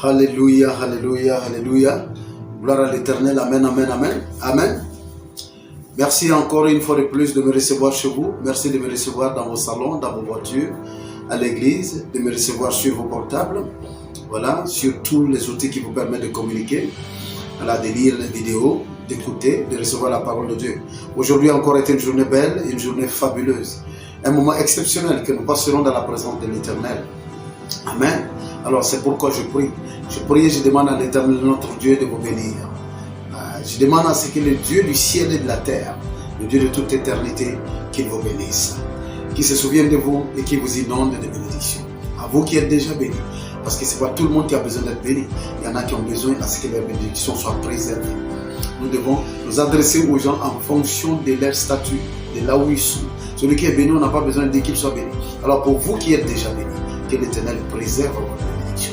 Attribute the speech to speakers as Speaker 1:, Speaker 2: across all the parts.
Speaker 1: Alléluia, alléluia, alléluia. Gloire à l'Éternel. Amen, amen, amen. Amen. Merci encore une fois de plus de me recevoir chez vous. Merci de me recevoir dans vos salons, dans vos voitures, à l'église, de me recevoir sur vos portables. Voilà, sur tous les outils qui vous permettent de communiquer, voilà, de lire les vidéos, d'écouter, de recevoir la parole de Dieu. Aujourd'hui encore est une journée belle, une journée fabuleuse. Un moment exceptionnel que nous passerons dans la présence de l'Éternel. Amen. Alors c'est pourquoi je prie. Je prie et je demande à l'Éternel notre Dieu de vous bénir. Je demande à ce que le Dieu du ciel et de la terre, le Dieu de toute éternité, qu'il vous bénisse. Qu'il se souvienne de vous et qu'il vous inonde de bénédictions. À vous qui êtes déjà bénis. Parce que ce n'est pas tout le monde qui a besoin d'être béni. Il y en a qui ont besoin à ce que leurs bénédictions soient préservées. Nous devons nous adresser aux gens en fonction de leur statut, de là où ils sont. Celui qui est béni, on n'a pas besoin de dire qu'il soit béni. Alors pour vous qui êtes déjà bénis, que l'Éternel préserve votre bénédiction.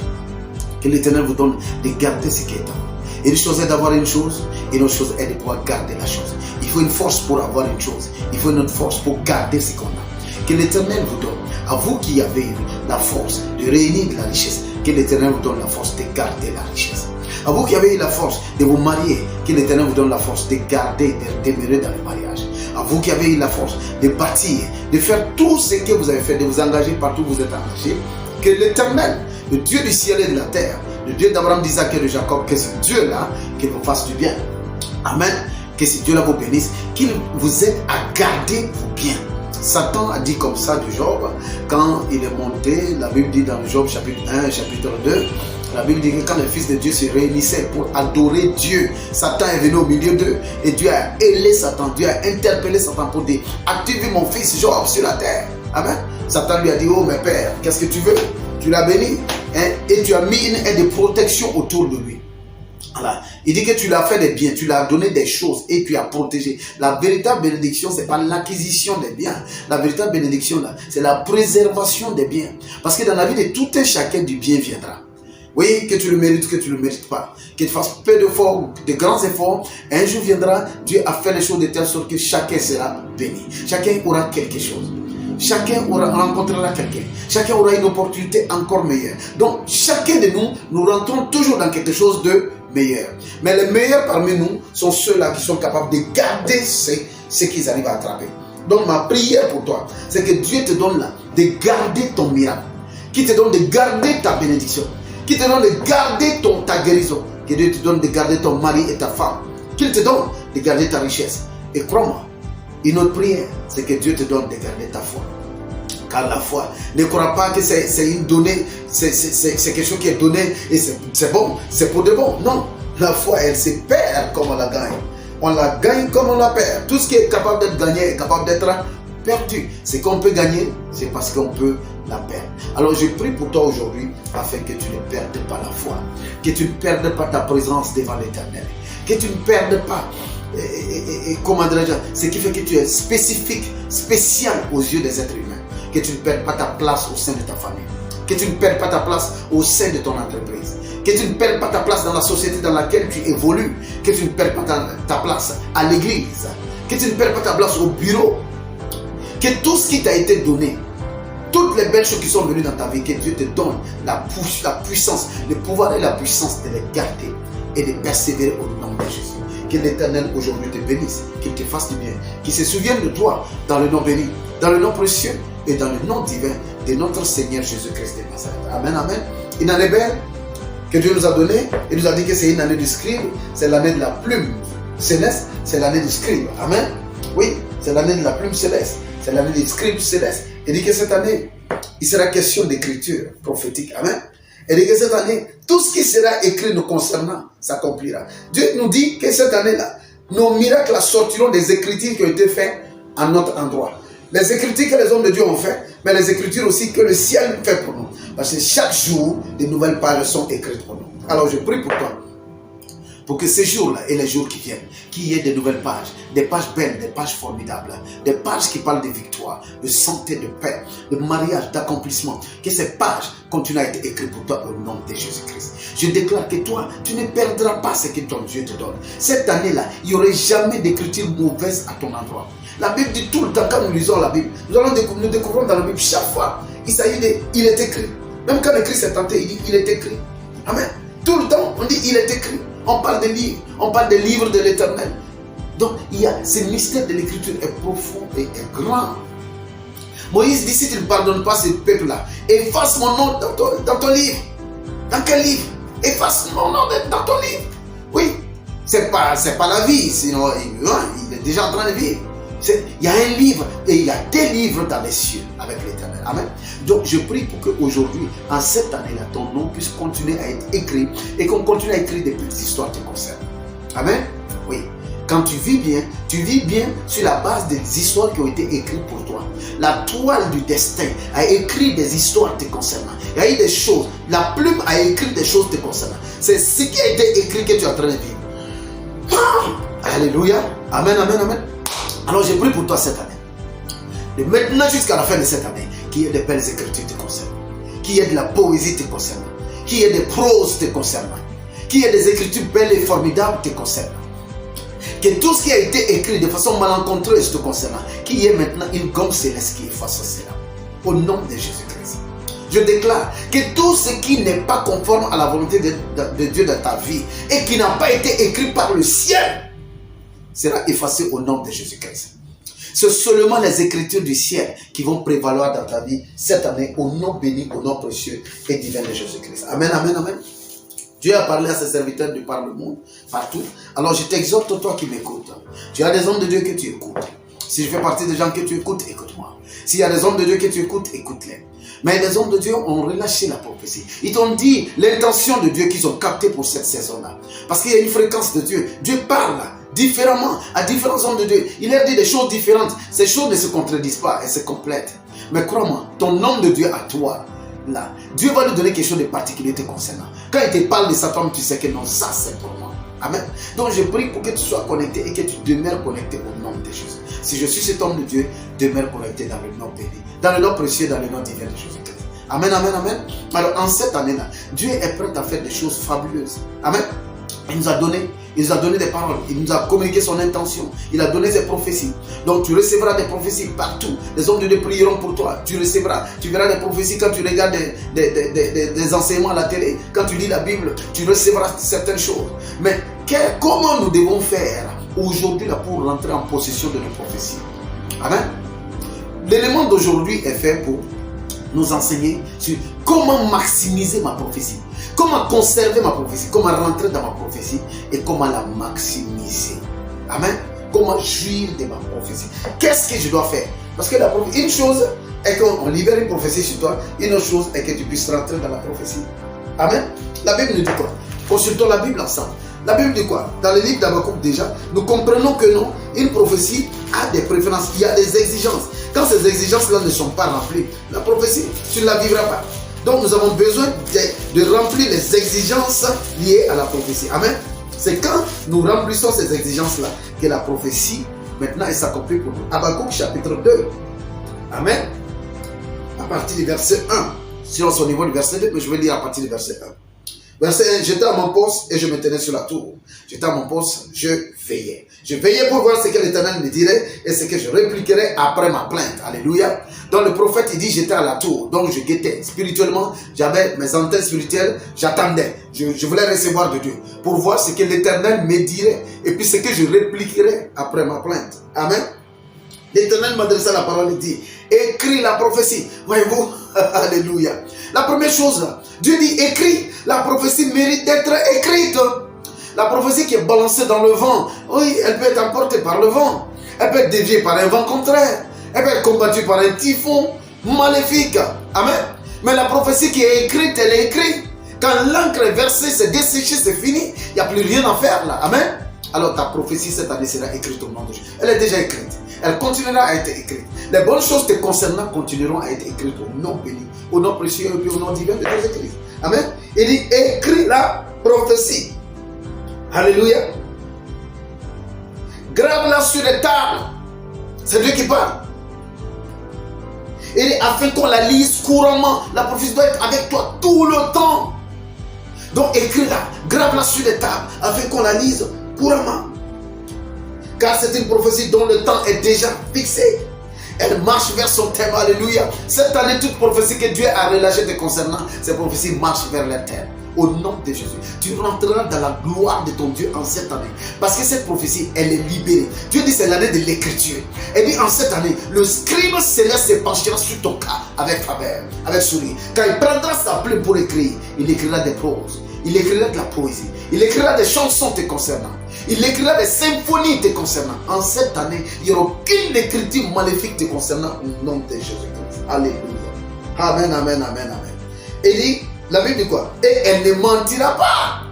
Speaker 1: Que l'Éternel vous donne de garder ce qui est à vous. Et une chose est d'avoir une chose, et une autre chose est de pouvoir garder la chose. Il faut une force pour avoir une chose. Il faut une autre force pour garder ce qu'on a. Que l'Éternel vous donne, à vous qui avez la force de réunir de la richesse, que l'Éternel vous donne la force de garder la richesse. À vous qui avez eu la force de vous marier, que l'Éternel vous donne la force de garder, de demeurer dans le mariage. À vous qui avez eu la force de bâtir, de faire tout ce que vous avez fait, de vous engager partout où vous êtes engagé, que l'Éternel, le Dieu du ciel et de la terre, le Dieu d'Abraham, d'Isaac et de Jacob, que ce Dieu-là, qu'il vous fasse du bien. Amen. Que ce Dieu-là vous bénisse, qu'il vous aide à garder vos biens. Satan a dit comme ça de Job, quand il est monté, la Bible dit dans Job chapitre 1, chapitre 2, la Bible dit que quand les fils de Dieu se réunissaient pour adorer Dieu, Satan est venu au milieu d'eux et Dieu a ailé Satan, Dieu a interpellé Satan pour dire, as-tu vu mon fils Job sur la terre? Amen. Satan lui a dit, oh mes pères, qu'est-ce que tu veux? Tu l'as béni, hein? Et tu as mis une aide de protection autour de lui. Voilà. Il dit que tu l'as fait des biens, tu l'as donné des choses et tu as protégé. La véritable bénédiction, ce n'est pas l'acquisition des biens. La véritable bénédiction, c'est la préservation des biens. Parce que dans la vie de tout un chacun, du bien viendra. Oui, que tu le mérites, que tu ne le mérites pas. Que tu fasses peu d'efforts, de grands efforts. Un jour viendra, Dieu a fait les choses de telle sorte que chacun sera béni. Chacun aura quelque chose. Chacun rencontrera quelqu'un. Chacun aura une opportunité encore meilleure. Donc, chacun de nous, nous rentrons toujours dans quelque chose de meilleur. Mais les meilleurs parmi nous sont ceux-là qui sont capables de garder ce qu'ils arrivent à attraper. Donc, ma prière pour toi, c'est que Dieu te donne là de garder ton miracle. Qui te donne de garder ta bénédiction. Qui te donne de garder ta guérison. Que Dieu te donne de garder ton mari et ta femme. Qu'il te donne de garder ta richesse. Et crois-moi, une autre prière, c'est que Dieu te donne de garder ta foi. Car la foi, ne crois pas que c'est une donnée, c'est quelque chose qui est donné et c'est bon, c'est pour de bon. Non, la foi, elle se perd comme on la gagne. On la gagne comme on la perd. Tout ce qui est capable d'être gagné est capable d'être perdu. Ce qu'on peut gagner, c'est parce qu'on peut la perdre. Alors je prie pour toi aujourd'hui afin que tu ne perdes pas la foi, que tu ne perdes pas ta présence devant l'Éternel, que tu ne perdes pas comment dirais-je, ce qui fait que tu es spécifique, spécial aux yeux des êtres humains, que tu ne perdes pas ta place au sein de ta famille, que tu ne perdes pas ta place au sein de ton entreprise, que tu ne perdes pas ta place dans la société dans laquelle tu évolues, que tu ne perdes pas ta place à l'église, que tu ne perdes pas ta place au bureau, que tout ce qui t'a été donné, toutes les belles choses qui sont venues dans ta vie, que Dieu te donne la puissance, le pouvoir et la puissance de les garder et de persévérer au nom de Jésus. Que l'Éternel aujourd'hui te bénisse, qu'il te fasse du bien, qu'il se souvienne de toi dans le nom béni, dans le nom précieux et dans le nom divin de notre Seigneur Jésus-Christ de Nazareth. Amen, amen. Une année belle que Dieu nous a donnée. Il nous a dit que c'est une année du scribe, c'est l'année de la plume céleste, c'est l'année du scribe. Amen. Oui, c'est l'année de la plume céleste, c'est l'année du scribe céleste. Il dit que cette année, il sera question d'écriture prophétique. Amen. Et que cette année, tout ce qui sera écrit nous concernant s'accomplira. Dieu nous dit que cette année-là, nos miracles sortiront des écritures qui ont été faites à notre endroit. Les écritures que les hommes de Dieu ont fait, mais les écritures aussi que le ciel fait pour nous. Parce que chaque jour, de nouvelles pages sont écrites pour nous. Alors je prie pour toi, pour que ces jours-là et les jours qui viennent, qu'il y ait de nouvelles pages, des pages belles, des pages formidables, des pages qui parlent de victoire, de santé, de paix, de mariage, d'accomplissement. Que ces pages continuent à être écrites pour toi au nom de Jésus-Christ. Je déclare que toi, tu ne perdras pas ce que ton Dieu te donne. Cette année-là, il n'y aurait jamais d'écriture mauvaise à ton endroit. La Bible dit tout le temps, quand nous lisons la Bible, nous découvrons dans la Bible chaque fois, il est écrit. Même quand l'écrit s'est tenté, il dit il est écrit. Amen. Tout le temps, on dit il est écrit. On parle des livres. On parle des livres de l'Éternel. Donc, ce mystère de l'écriture est profond et est grand. Moïse dit, si tu ne pardonnes pas ce peuple-là, efface mon nom dans ton livre. Dans quel livre? Efface mon nom dans ton livre. Oui, c'est pas la vie, sinon il est déjà en train de vivre. Il y a un livre et il y a des livres dans les cieux avec l'Éternel. Amen. Donc je prie pour qu'aujourd'hui, en cette année-là, ton nom puisse continuer à être écrit et qu'on continue à écrire des petites histoires qui te concernent. Amen. Oui. Quand tu vis bien sur la base des histoires qui ont été écrites pour toi. La toile du destin a écrit des histoires te concernant. Il y a eu des choses. La plume a écrit des choses te concernant. C'est ce qui a été écrit que tu es en train de vivre. Alléluia. Amen, amen, amen. Alors je prie pour toi cette année. De maintenant jusqu'à la fin de cette année, qu'il y ait de belles écritures te concernant. Qu'il y ait de la poésie te concernant. Qu'il y ait des proses te concernant. Qu'il y ait des écritures belles et formidables te concernant. Que tout ce qui a été écrit de façon malencontreuse te concernant, qu'il y ait maintenant une gomme céleste qui efface cela. Au nom de Jésus-Christ. Je déclare que tout ce qui n'est pas conforme à la volonté de Dieu dans ta vie et qui n'a pas été écrit par le ciel sera effacé au nom de Jésus-Christ. C'est seulement les écritures du ciel qui vont prévaloir dans ta vie cette année au nom béni, au nom précieux et divin de Jésus-Christ. Amen, amen, amen. Dieu a parlé à ses serviteurs de par le monde, partout. Alors je t'exhorte, toi qui m'écoutes. Tu as des hommes de Dieu que tu écoutes. Si je fais partie des gens que tu écoutes, écoute-moi. S'il y a des hommes de Dieu que tu écoutes, écoute-les. Mais les hommes de Dieu ont relâché la prophétie. Ils t'ont dit l'intention de Dieu qu'ils ont captée pour cette saison-là. Parce qu'il y a une fréquence de Dieu. Dieu parle différemment à différents hommes de Dieu. Il leur dit des choses différentes. Ces choses ne se contredisent pas, elles se complètent. Mais crois-moi, ton homme de Dieu à toi, là, Dieu va lui donner quelque chose de particulier te concernant. Quand il te parle de sa femme, tu sais que non, ça c'est pour moi. Amen. Donc je prie pour que tu sois connecté et que tu demeures connecté au nom de Jésus. Si je suis cet homme de Dieu, demeure connecté dans le nom béni, dans le nom précieux, dans le nom divin de Jésus-Christ. Amen, amen, amen. Alors en cette année-là, Dieu est prêt à faire des choses fabuleuses. Amen. Il nous a donné des paroles, il nous a communiqué son intention, il a donné ses prophéties. Donc tu recevras des prophéties partout. Les hommes de Dieu prieront pour toi, tu recevras. Tu verras des prophéties quand tu regardes des enseignements à la télé, quand tu lis la Bible, tu recevras certaines choses. Mais comment nous devons faire aujourd'hui là pour rentrer en possession de nos prophéties? Amen. L'élément d'aujourd'hui est fait pour nous enseigner sur comment maximiser ma prophétie. Comment conserver ma prophétie, comment rentrer dans ma prophétie et comment la maximiser. Amen. Comment jouir de ma prophétie. Qu'est-ce que je dois faire? Parce que une chose est qu'on libère une prophétie sur toi, une autre chose est que tu puisses rentrer dans la prophétie. Amen. La Bible nous dit quoi? Consultons la Bible ensemble. La Bible dit quoi? Dans le livre d'Habakkuk déjà, nous comprenons que non, une prophétie a des préférences, il y a des exigences. Quand ces exigences-là ne sont pas remplies, la prophétie, tu ne la vivras pas. Donc nous avons besoin de remplir les exigences liées à la prophétie. Amen. C'est quand nous remplissons ces exigences-là que la prophétie maintenant elle s'accomplit pour nous. Habakkuk chapitre 2. Amen. À partir du verset 1. Sinon c'est au niveau du verset 2, mais je vais lire à partir du verset 1. Verset 1, j'étais à mon poste et je me tenais sur la tour. J'étais à mon poste, je veillais. Je veillais pour voir ce que l'Éternel me dirait et ce que je répliquerais après ma plainte. Alléluia. Donc le prophète, il dit, j'étais à la tour. Donc je guettais. Spirituellement, j'avais mes antennes spirituelles, j'attendais. Je voulais recevoir de Dieu pour voir ce que l'Éternel me dirait et puis ce que je répliquerais après ma plainte. Amen. L'Éternel m'adressa la parole et dit, écris la prophétie. Voyez-vous, alléluia. La première chose, Dieu dit, écris. La prophétie mérite d'être écrite. La prophétie qui est balancée dans le vent, oui, elle peut être emportée par le vent. Elle peut être déviée par un vent contraire. Elle peut être combattue par un typhon maléfique. Amen. Mais la prophétie qui est écrite, elle est écrite. Quand l'encre est versée, c'est desséché, c'est fini. Il n'y a plus rien à faire là. Amen. Alors ta prophétie cette année sera écrite au nom de Dieu. Elle est déjà écrite. Elle continuera à être écrite. Les bonnes choses te concernant continueront à être écrites au nom béni, au nom précieux et au nom divin de Jésus-Christ. Amen. Il dit, écris la prophétie. Alléluia. Grave-la sur les tables. C'est Dieu qui parle. Il dit, afin qu'on la lise couramment. La prophétie doit être avec toi tout le temps. Donc écris-la, grave-la sur les tables, afin qu'on la lise couramment. Car c'est une prophétie dont le temps est déjà fixé. Elle marche vers son terme. Alléluia. Cette année, toute prophétie que Dieu a relâchée te concernant, ces prophéties marchent vers leur terme. au nom de Jésus. Tu rentreras dans la gloire de ton Dieu en cette année. Parce que cette prophétie, elle est libérée. Dieu dit c'est l'année de l'écriture. Elle dit en cette année, le scribe céleste se penchera sur ton cas avec faveur, avec sourire. Quand il prendra sa plume pour écrire, il écrira des proses, il écrira de la poésie, il écrira des chansons te concernant, il écrira des symphonies te concernant. En cette année, il n'y aura aucune écriture maléfique te concernant au nom de Jésus-Christ. Alléluia. Amen, amen, amen, amen. Et dit, la Bible dit quoi? Et elle ne mentira pas.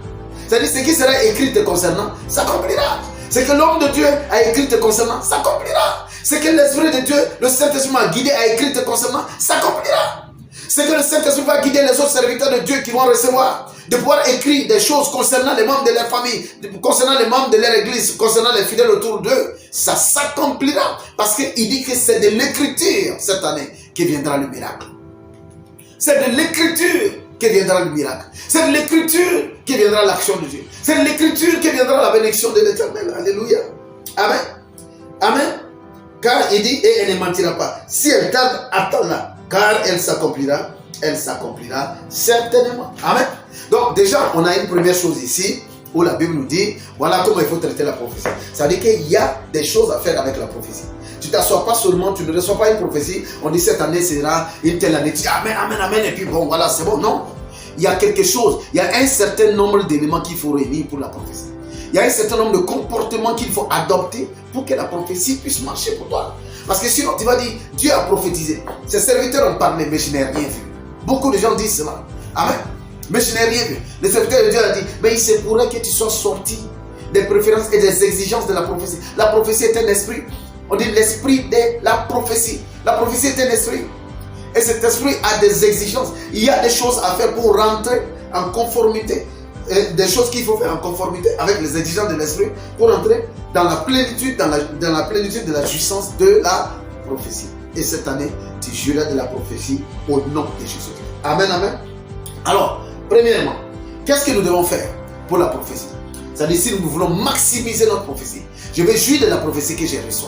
Speaker 1: C'est-à-dire, ce qui sera écrit te concernant s'accomplira. Ce que l'homme de Dieu a écrit te concernant s'accomplira. Ce que l'Esprit de Dieu, le Saint-Esprit a guidé, a écrit te concernant s'accomplira. Ce que le Saint-Esprit va guider les autres serviteurs de Dieu qui vont recevoir, de pouvoir écrire des choses concernant les membres de leur famille, concernant les membres de leur église, concernant les fidèles autour d'eux, ça s'accomplira. Parce qu'il dit que c'est de l'écriture cette année qui viendra le miracle. C'est de l'écriture qui viendra le miracle. C'est de l'écriture qui viendra l'action de Dieu. C'est de l'écriture qui viendra la bénédiction de l'Éternel. Alléluia. Amen. Amen. Car il dit, et elle ne mentira pas. Si elle tarde, attends-la. Car elle s'accomplira certainement. Amen. Donc déjà, on a une première chose ici, où la Bible nous dit, voilà comment il faut traiter la prophétie. Ça veut dire qu'il y a des choses à faire avec la prophétie. Tu ne t'assois pas seulement, tu ne reçois pas une prophétie, on dit cette année sera une telle année, tu dis amen, amen, amen, et puis bon, voilà, c'est bon. Non. Il y a quelque chose, il y a un certain nombre d'éléments qu'il faut réunir pour la prophétie. Il y a un certain nombre de comportements qu'il faut adopter pour que la prophétie puisse marcher pour toi. Parce que sinon, tu vas dire, Dieu a prophétisé. Ses serviteurs ont parlé, mais je n'ai rien vu. Beaucoup de gens disent cela. Amen. Mais je n'ai rien vu. Le serviteur de Dieu a dit, mais il se pourrait que tu sois sorti des préférences et des exigences de la prophétie. La prophétie est un esprit. On dit l'esprit de la prophétie. La prophétie est un esprit. Et cet esprit a des exigences. Il y a des choses à faire pour rentrer en conformité. Des choses qu'il faut faire en conformité avec les exigences de l'esprit pour entrer dans la plénitude, dans la plénitude de la jouissance de la prophétie. Et cette année, tu jureras de la prophétie au nom de Jésus. Amen, amen. Alors, premièrement, qu'est-ce que nous devons faire pour la prophétie? C'est-à-dire, si nous voulons maximiser notre prophétie, je vais jouir de la prophétie que j'ai reçue.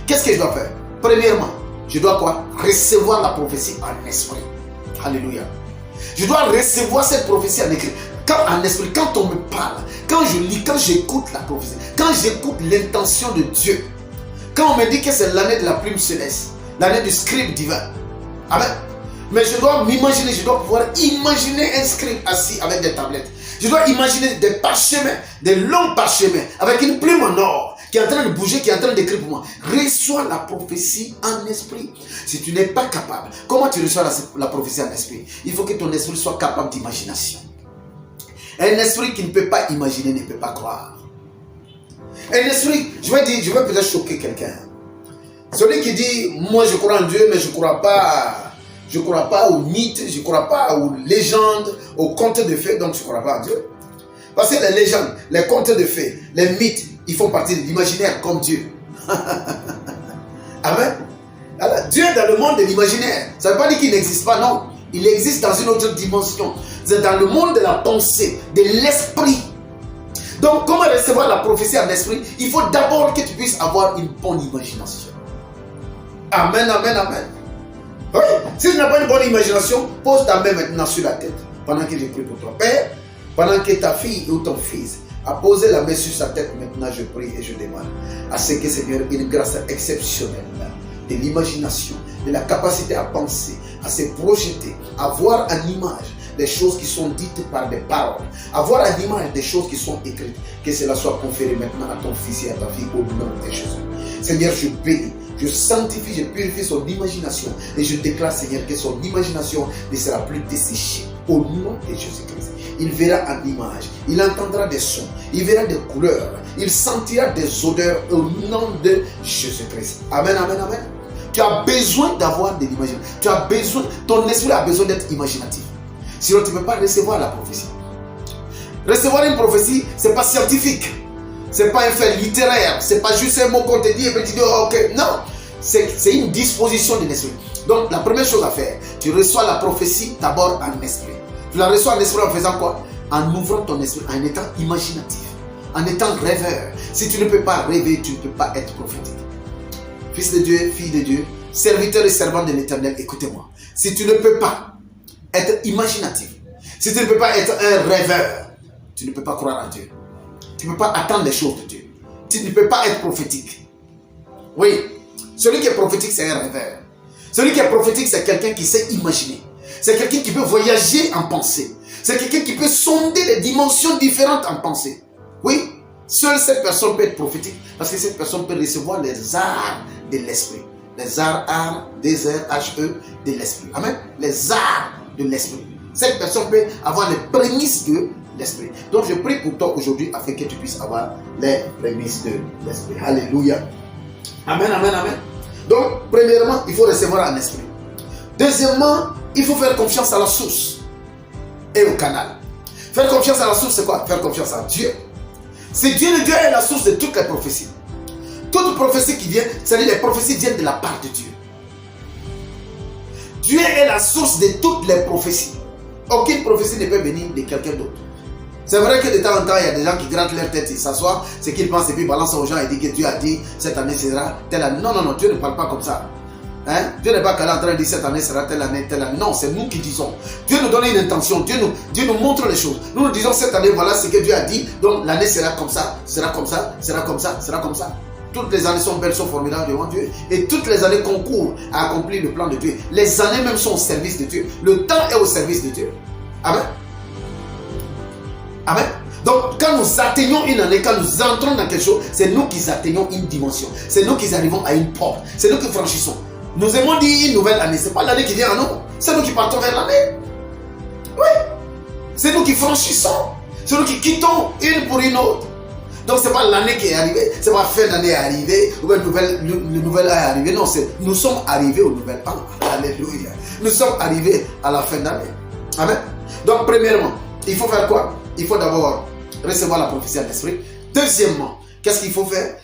Speaker 1: Qu'est-ce que je dois faire? Premièrement, je dois quoi? Recevoir la prophétie en esprit. Alléluia. Je dois recevoir cette prophétie en écrit. En esprit, quand on me parle, quand je lis, quand j'écoute la prophétie, quand j'écoute l'intention de Dieu, quand on me dit que c'est l'année de la plume céleste, l'année du scribe divin, amen. Mais je dois m'imaginer, je dois pouvoir imaginer un scribe assis avec des tablettes. Je dois imaginer des parchemins, des longs parchemins, avec une plume en or, qui est en train de bouger, qui est en train d'écrire pour moi. Reçois la prophétie en esprit. Si tu n'es pas capable, comment tu reçois la prophétie en esprit? Il faut que ton esprit soit capable d'imagination. Un esprit qui ne peut pas imaginer ne peut pas croire. Un esprit, je vais peut-être choquer quelqu'un. Celui qui dit, moi je crois en Dieu, mais je ne crois pas aux mythes, je ne crois pas aux légendes, aux contes de fées, donc je ne crois pas en Dieu. Parce que les légendes, les contes de fées, les mythes, ils font partie de l'imaginaire comme Dieu. Amen. Alors, Dieu est dans le monde de l'imaginaire. Ça ne veut pas dire qu'il n'existe pas, non. Il existe dans une autre dimension. C'est dans le monde de la pensée, de l'esprit. Donc, comment recevoir la prophétie en esprit? Il faut d'abord que tu puisses avoir une bonne imagination. Amen, amen, amen. Oui. Si tu n'as pas une bonne imagination, pose ta main maintenant sur la tête. Pendant que je prie pour ton père, pendant que ta fille ou ton fils a posé la main sur sa tête, maintenant je prie et je demande à ce que Seigneur, une grâce exceptionnelle de l'imagination, de la capacité à penser, à se projeter, à voir en image des choses qui sont dites par des paroles, à voir en image des choses qui sont écrites, que cela soit conféré maintenant à ton fils et à ta fille au nom de Jésus. Seigneur, je bénis, je sanctifie, je purifie son imagination et je déclare, Seigneur, que son imagination ne sera plus desséchée au nom de Jésus-Christ. Il verra en image, il entendra des sons, il verra des couleurs, il sentira des odeurs au nom de Jésus-Christ. Amen, amen, amen. Tu as besoin d'avoir de l'imagination. Tu as besoin, ton esprit a besoin d'être imaginatif. Sinon, tu ne peux pas recevoir la prophétie. Recevoir une prophétie, ce n'est pas scientifique. Ce n'est pas un fait littéraire. Ce n'est pas juste un mot qu'on te dit et puis tu dis, oh, ok. Non, c'est une disposition de l'esprit. Donc, la première chose à faire, tu reçois la prophétie d'abord en esprit. Tu la reçois en esprit en faisant quoi? En ouvrant ton esprit, en étant imaginatif, en étant rêveur. Si tu ne peux pas rêver, tu ne peux pas être prophétique. Fils de Dieu, fille de Dieu, serviteur et servant de l'Éternel, écoutez-moi. Si tu ne peux pas être imaginatif, Si tu ne peux pas être un rêveur, tu ne peux pas croire en Dieu. Tu ne peux pas attendre les choses de Dieu. Tu ne peux pas être prophétique. Oui, celui qui est prophétique, c'est un rêveur. Celui qui est prophétique, c'est quelqu'un qui sait imaginer. C'est quelqu'un qui peut voyager en pensée. C'est quelqu'un qui peut sonder les dimensions différentes en pensée. Oui, seule cette personne peut être prophétique parce que cette personne peut recevoir les arts de l'esprit. Les arts, D-R-H-E, de l'esprit. Amen. Les arts de l'esprit. Cette personne peut avoir les prémices de l'esprit. Donc je prie pour toi aujourd'hui afin que tu puisses avoir les prémices de l'esprit. Alléluia. Amen, amen, amen. Donc, premièrement, il faut recevoir un esprit. Deuxièmement, il faut faire confiance à la source et au canal. Faire confiance à la source, c'est quoi? Faire confiance à Dieu. C'est Dieu est la source de toutes les prophéties. Toute prophétie qui vient, c'est-à-dire les prophéties viennent de la part de Dieu. Dieu est la source de toutes les prophéties. Aucune prophétie ne peut venir de quelqu'un d'autre. C'est vrai que de temps en temps, il y a des gens qui grattent leur tête, ils s'assoient, ce qu'ils pensent et puis balancent aux gens et disent que Dieu a dit cette année sera telle année. Non, non, non, Dieu ne parle pas comme ça. Hein? Dieu n'est pas qu'elle est en train de dire cette année sera telle année, telle année. Non, c'est nous qui disons. Dieu nous donne une intention, Dieu nous montre les choses. Nous nous disons cette année, voilà ce que Dieu a dit, donc l'année sera comme ça, sera comme ça, sera comme ça, sera comme ça. Toutes les années sont belles, sont formidables devant Dieu. Et toutes les années concourent à accomplir le plan de Dieu. Les années même sont au service de Dieu. Le temps est au service de Dieu. Amen. Amen. Donc, quand nous atteignons une année, quand nous entrons dans quelque chose, c'est nous qui atteignons une dimension. C'est nous qui arrivons à une porte. C'est nous qui franchissons. Nous aimons dire une nouvelle année. Ce n'est pas l'année qui vient à nous. C'est nous qui partons vers l'année. Oui. C'est nous qui franchissons. C'est nous qui quittons une pour une autre. Donc, ce n'est pas l'année qui est arrivée. Ce n'est pas fin d'année est arrivée. Ou une nouvelle année est arrivée. Non, nous sommes arrivés au nouvel an. Alléluia. Nous sommes arrivés à la fin d'année. Amen. Donc, premièrement, il faut faire quoi? Il faut d'abord recevoir la prophétie à l'esprit. Deuxièmement, qu'est-ce qu'il faut faire?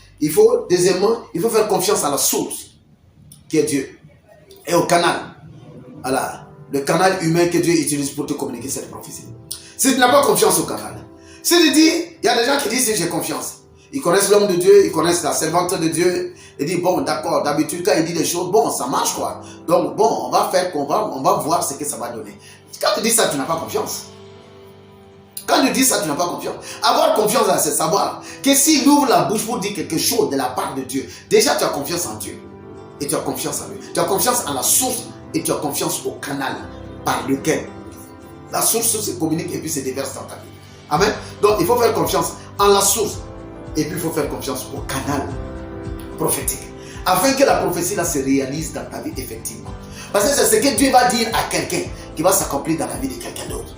Speaker 1: Deuxièmement, il faut faire confiance à la source, qui est Dieu, et au canal. Voilà, le canal humain que Dieu utilise pour te communiquer cette prophétie. Si tu n'as pas confiance au canal, si tu dis, il y a des gens qui disent j'ai confiance. Ils connaissent l'homme de Dieu, ils connaissent la servante de Dieu. Ils disent, bon, d'accord, d'habitude, quand il dit des choses, bon, ça marche quoi. Donc, bon, on va voir ce que ça va donner. Quand tu dis ça, tu n'as pas confiance. Quand tu dis ça, tu n'as pas confiance. Avoir confiance, c'est savoir que s'il ouvre la bouche pour dire quelque chose de la part de Dieu, déjà tu as confiance en Dieu. Et tu as confiance en lui. Tu as confiance en la source et tu as confiance au canal par lequel la source se communique et puis se déverse dans ta vie. Amen. Donc il faut faire confiance en la source et puis il faut faire confiance au canal prophétique. Afin que la prophétie là se réalise dans ta vie effectivement. Parce que c'est ce que Dieu va dire à quelqu'un qui va s'accomplir dans la vie de quelqu'un d'autre.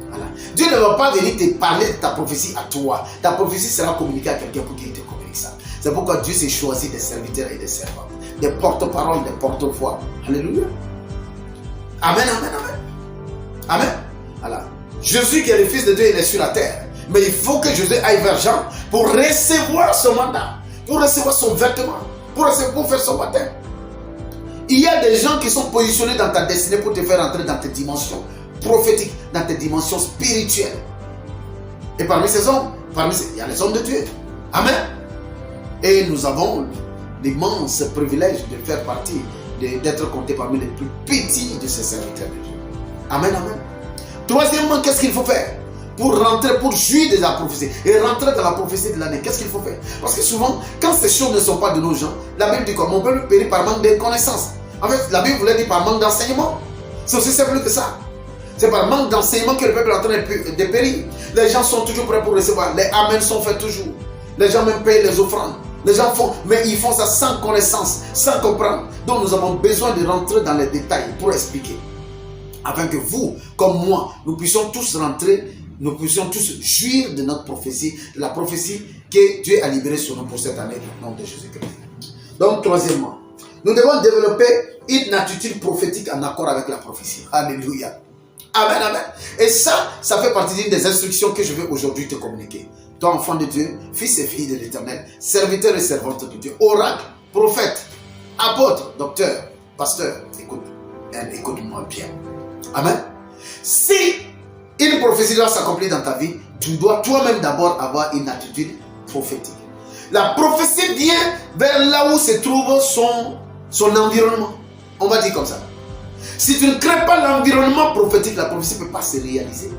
Speaker 1: Voilà. Dieu ne va pas venir te parler de ta prophétie à toi. Ta prophétie sera communiquée à quelqu'un pour qu'il te communique ça. C'est pourquoi Dieu s'est choisi des serviteurs et des servantes, des porte-paroles, des porte-voix. Alléluia. Amen, amen, amen. Amen. Voilà. Jésus qui est le Fils de Dieu, il est sur la terre. Mais il faut que Jésus aille vers Jean pour recevoir son mandat, pour recevoir son vêtement, pour faire son baptême. Il y a des gens qui sont positionnés dans ta destinée pour te faire entrer dans tes dimensions prophétiques, dans tes dimensions spirituelles. Et parmi ces hommes, il y a les hommes de Dieu. Amen. Et nous avons l'immense privilège de faire partie, d'être comptés parmi les plus petits de ces serviteurs de Dieu. Amen, amen. Troisièmement, qu'est-ce qu'il faut faire pour rentrer, pour jouir de la prophétie et rentrer dans la prophétie de l'année? Qu'est-ce qu'il faut faire? Parce que souvent, quand ces choses ne sont pas de nos gens, la Bible dit quoi? Mon peuple périt par manque de connaissances. En fait, la Bible voulait dire par manque d'enseignement. C'est aussi simple que ça. C'est par manque d'enseignement que le peuple est en train de périr. Les gens sont toujours prêts pour recevoir. Les amens sont faits toujours. Les gens même payent les offrandes. Les gens font, mais ils font ça sans connaissance, sans comprendre. Donc nous avons besoin de rentrer dans les détails pour expliquer. Afin que vous, comme moi, nous puissions tous rentrer, nous puissions tous jouir de notre prophétie, de la prophétie que Dieu a libérée sur nous pour cette année, au nom de Jésus-Christ. Donc, troisièmement, nous devons développer une attitude prophétique en accord avec la prophétie. Alléluia. Amen, amen. Et ça fait partie d'une des instructions que je vais aujourd'hui te communiquer. Toi, enfant de Dieu, fils et fille de l'Éternel, serviteur et servante de Dieu, oracle, prophète, apôtre, docteur, pasteur, écoute-moi bien. Amen. Si une prophétie doit s'accomplir dans ta vie, tu dois toi-même d'abord avoir une attitude prophétique. La prophétie vient vers là où se trouve son environnement. On va dire comme ça. Si tu ne crées pas l'environnement prophétique, la prophétie ne peut pas se réaliser.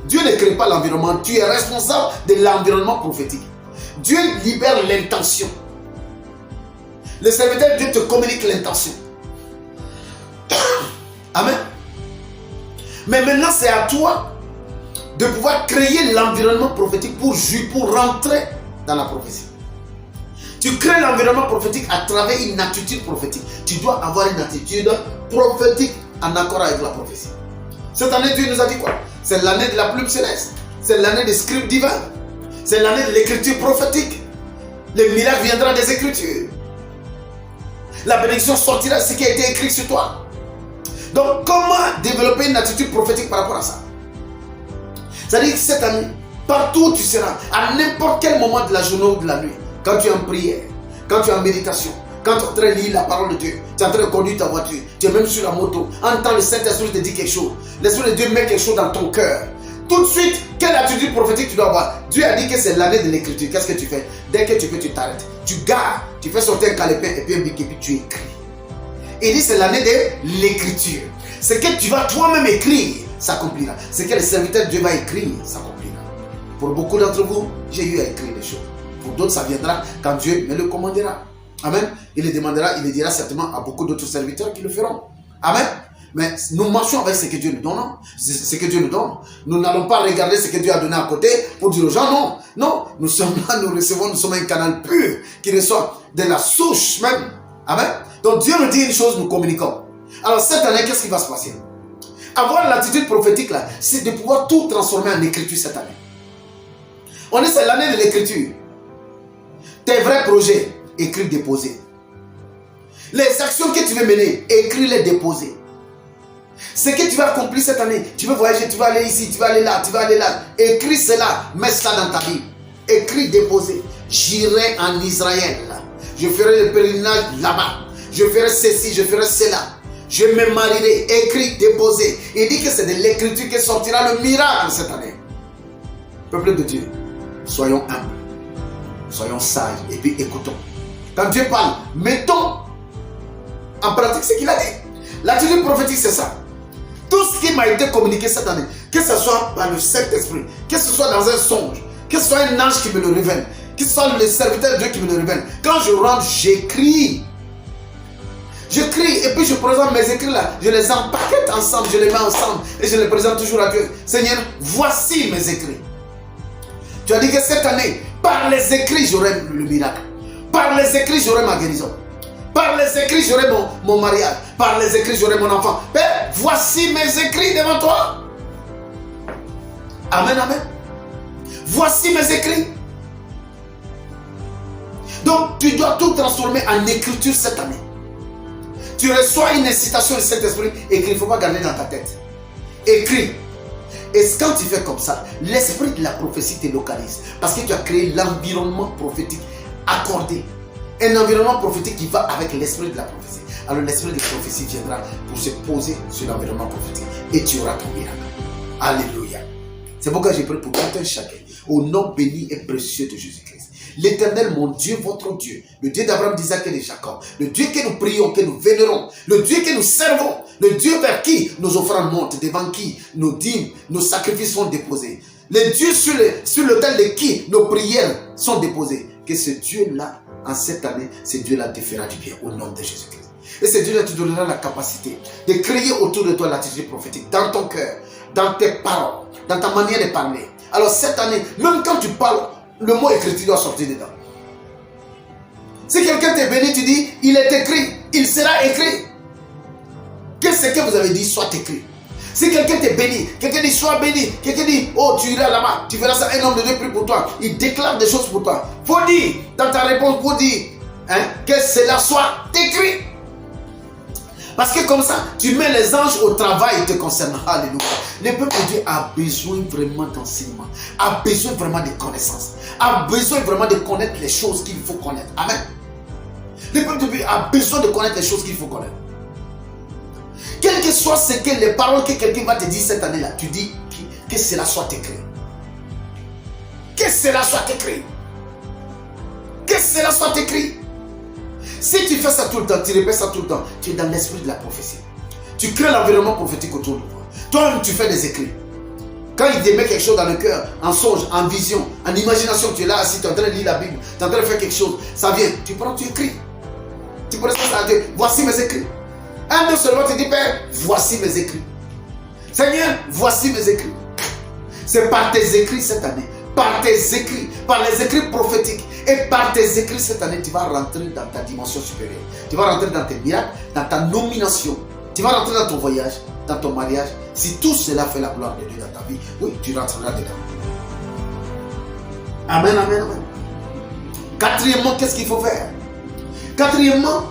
Speaker 1: Dieu ne crée pas l'environnement, tu es responsable de l'environnement prophétique. Dieu libère l'intention. Le serviteur de Dieu te communique l'intention. Amen. Mais maintenant, c'est à toi de pouvoir créer l'environnement prophétique pour rentrer dans la prophétie. Tu crées l'environnement prophétique à travers une attitude prophétique. Tu dois avoir une attitude prophétique en accord avec la prophétie. Cette année, Dieu nous a dit quoi? C'est l'année de la plume céleste. C'est l'année des scribes divins. C'est l'année de l'écriture prophétique. Le miracle viendra des Écritures. La bénédiction sortira de ce qui a été écrit sur toi. Donc, comment développer une attitude prophétique par rapport à ça? C'est-à-dire que cette année, partout où tu seras, à n'importe quel moment de la journée ou de la nuit, quand tu es en prière, quand tu es en méditation, quand tu es en train de lire la parole de Dieu, tu es en train de conduire ta voiture, tu es même sur la moto, entends le Saint-Esprit te dire quelque chose, l'Esprit de Dieu met quelque chose dans ton cœur. Tout de suite, quelle attitude prophétique tu dois avoir? Dieu a dit que c'est l'année de l'écriture. Qu'est-ce que tu fais? Dès que tu peux, tu t'arrêtes. Tu gardes, tu fais sortir un calepin et puis un bic et puis tu écris. Il dit c'est l'année de l'écriture. Ce que tu vas toi-même écrire s'accomplira. Ce que le serviteur de Dieu va écrire s'accomplira. Pour beaucoup d'entre vous, j'ai eu à écrire des choses. Pour d'autres, ça viendra quand Dieu me le commandera. Amen. Il le demandera, il le dira certainement à beaucoup d'autres serviteurs qui le feront. Amen. Mais nous marchons avec ce que Dieu nous donne. Ce que Dieu nous donne. Nous n'allons pas regarder ce que Dieu a donné à côté pour dire aux gens non. Non, nous sommes là, nous recevons, nous sommes un canal pur qui reçoit de la souche même. Amen. Donc Dieu nous dit une chose, nous communiquons. Alors cette année, qu'est-ce qui va se passer? Avoir l'attitude prophétique là, c'est de pouvoir tout transformer en écriture cette année. On est, c'est l'année de l'écriture. Tes vrais projets, écris, déposer. Les actions que tu veux mener, écris, les déposer. Ce que tu vas accomplir cette année, tu veux voyager, tu vas aller ici, tu vas aller là, tu vas aller là. Écris cela, mets cela dans ta Bible. Écris, déposer. J'irai en Israël. Je ferai le pèlerinage là-bas. Je ferai ceci, je ferai cela. Je me marierai. Écris, déposer. Il dit que c'est de l'écriture que sortira le miracle cette année. Peuple de Dieu, soyons humbles. Soyons sages et puis écoutons. Quand Dieu parle, mettons en pratique ce qu'il a dit. L'attitude prophétique, c'est ça. Tout ce qui m'a été communiqué cette année, que ce soit par le Saint-Esprit, que ce soit dans un songe, que ce soit un ange qui me le révèle, que ce soit le serviteur de Dieu qui me le révèle. Quand je rentre, j'écris. J'écris et puis je présente mes écrits là. Je les empaquette ensemble, je les mets ensemble et je les présente toujours à Dieu. Seigneur, voici mes écrits. Tu as dit que cette année, par les écrits, j'aurai le miracle. Par les écrits, j'aurai ma guérison. Par les écrits, j'aurai mon mariage. Par les écrits, j'aurai mon enfant. Père, voici mes écrits devant toi. Amen, amen. Voici mes écrits. Donc, tu dois tout transformer en écriture cette année. Tu reçois une incitation de Saint-Esprit, écris, il ne faut pas garder dans ta tête. Écris. Et quand tu fais comme ça, l'esprit de la prophétie te localise. Parce que tu as créé l'environnement prophétique accordé. Un environnement prophétique qui va avec l'esprit de la prophétie. Alors l'esprit de la prophétie viendra pour se poser sur l'environnement prophétique. Et tu auras ton miracle. Alléluia. C'est pourquoi j'ai prié pour tout un chacun. Au nom béni et précieux de Jésus-Christ. L'Éternel, mon Dieu, votre Dieu, le Dieu d'Abraham, d'Isaac et de Jacob, le Dieu que nous prions, que nous vénérons, le Dieu que nous servons, le Dieu vers qui nos offrandes montent, devant qui nos dîmes, nos sacrifices sont déposés, le Dieu sur lequel de qui nos prières sont déposées. Que ce Dieu-là, en cette année, ce Dieu-là te fera du bien au nom de Jésus-Christ. Et ce Dieu-là te donnera la capacité de créer autour de toi l'attitude prophétique, dans ton cœur, dans tes paroles, dans ta manière de parler. Alors cette année, même quand tu parles, le mot écrit doit sortir dedans. Si quelqu'un t'est béni, tu dis, il est écrit, il sera écrit. Que ce que vous avez dit soit écrit. Si quelqu'un t'est béni, quelqu'un dit sois béni, quelqu'un dit, oh tu iras là-bas, tu verras ça, un homme de Dieu prie pour toi. Il déclare des choses pour toi. Faut dire, dans ta réponse, faut dire, que cela soit écrit. Parce que comme ça, tu mets les anges au travail te concernant. Alléluia. Le peuple de Dieu a besoin vraiment d'enseignement, a besoin vraiment de connaissances, a besoin vraiment de connaître les choses qu'il faut connaître. Amen. Le peuple de Dieu a besoin de connaître les choses qu'il faut connaître. Quel que soit ce que les paroles que quelqu'un va te dire cette année-là, tu dis que cela soit écrit. Que cela soit écrit. Que cela soit écrit. Si tu fais ça tout le temps, tu répètes ça tout le temps, tu es dans l'esprit de la prophétie. Tu crées l'environnement prophétique autour de toi. Toi-même, tu fais des écrits. Quand il te met quelque chose dans le cœur, en songe, en vision, en imagination, tu es là assis, tu es en train de lire la Bible, tu es en train de faire quelque chose, ça vient, tu prends, tu écris. Tu présentes ça à Dieu, voici mes écrits. Un de seulement te dit, Père, voici mes écrits. Seigneur, voici mes écrits. C'est par tes écrits cette année, par tes écrits, par les écrits prophétiques et par tes écrits cette année, tu vas rentrer dans ta dimension supérieure. Tu vas rentrer dans tes miracles, dans ta nomination. Tu vas rentrer dans ton voyage, dans ton mariage. Si tout cela fait la gloire de Dieu dans ta vie, oui, tu rentreras dedans. Amen, amen, amen. Quatrièmement, qu'est-ce qu'il faut faire? Quatrièmement,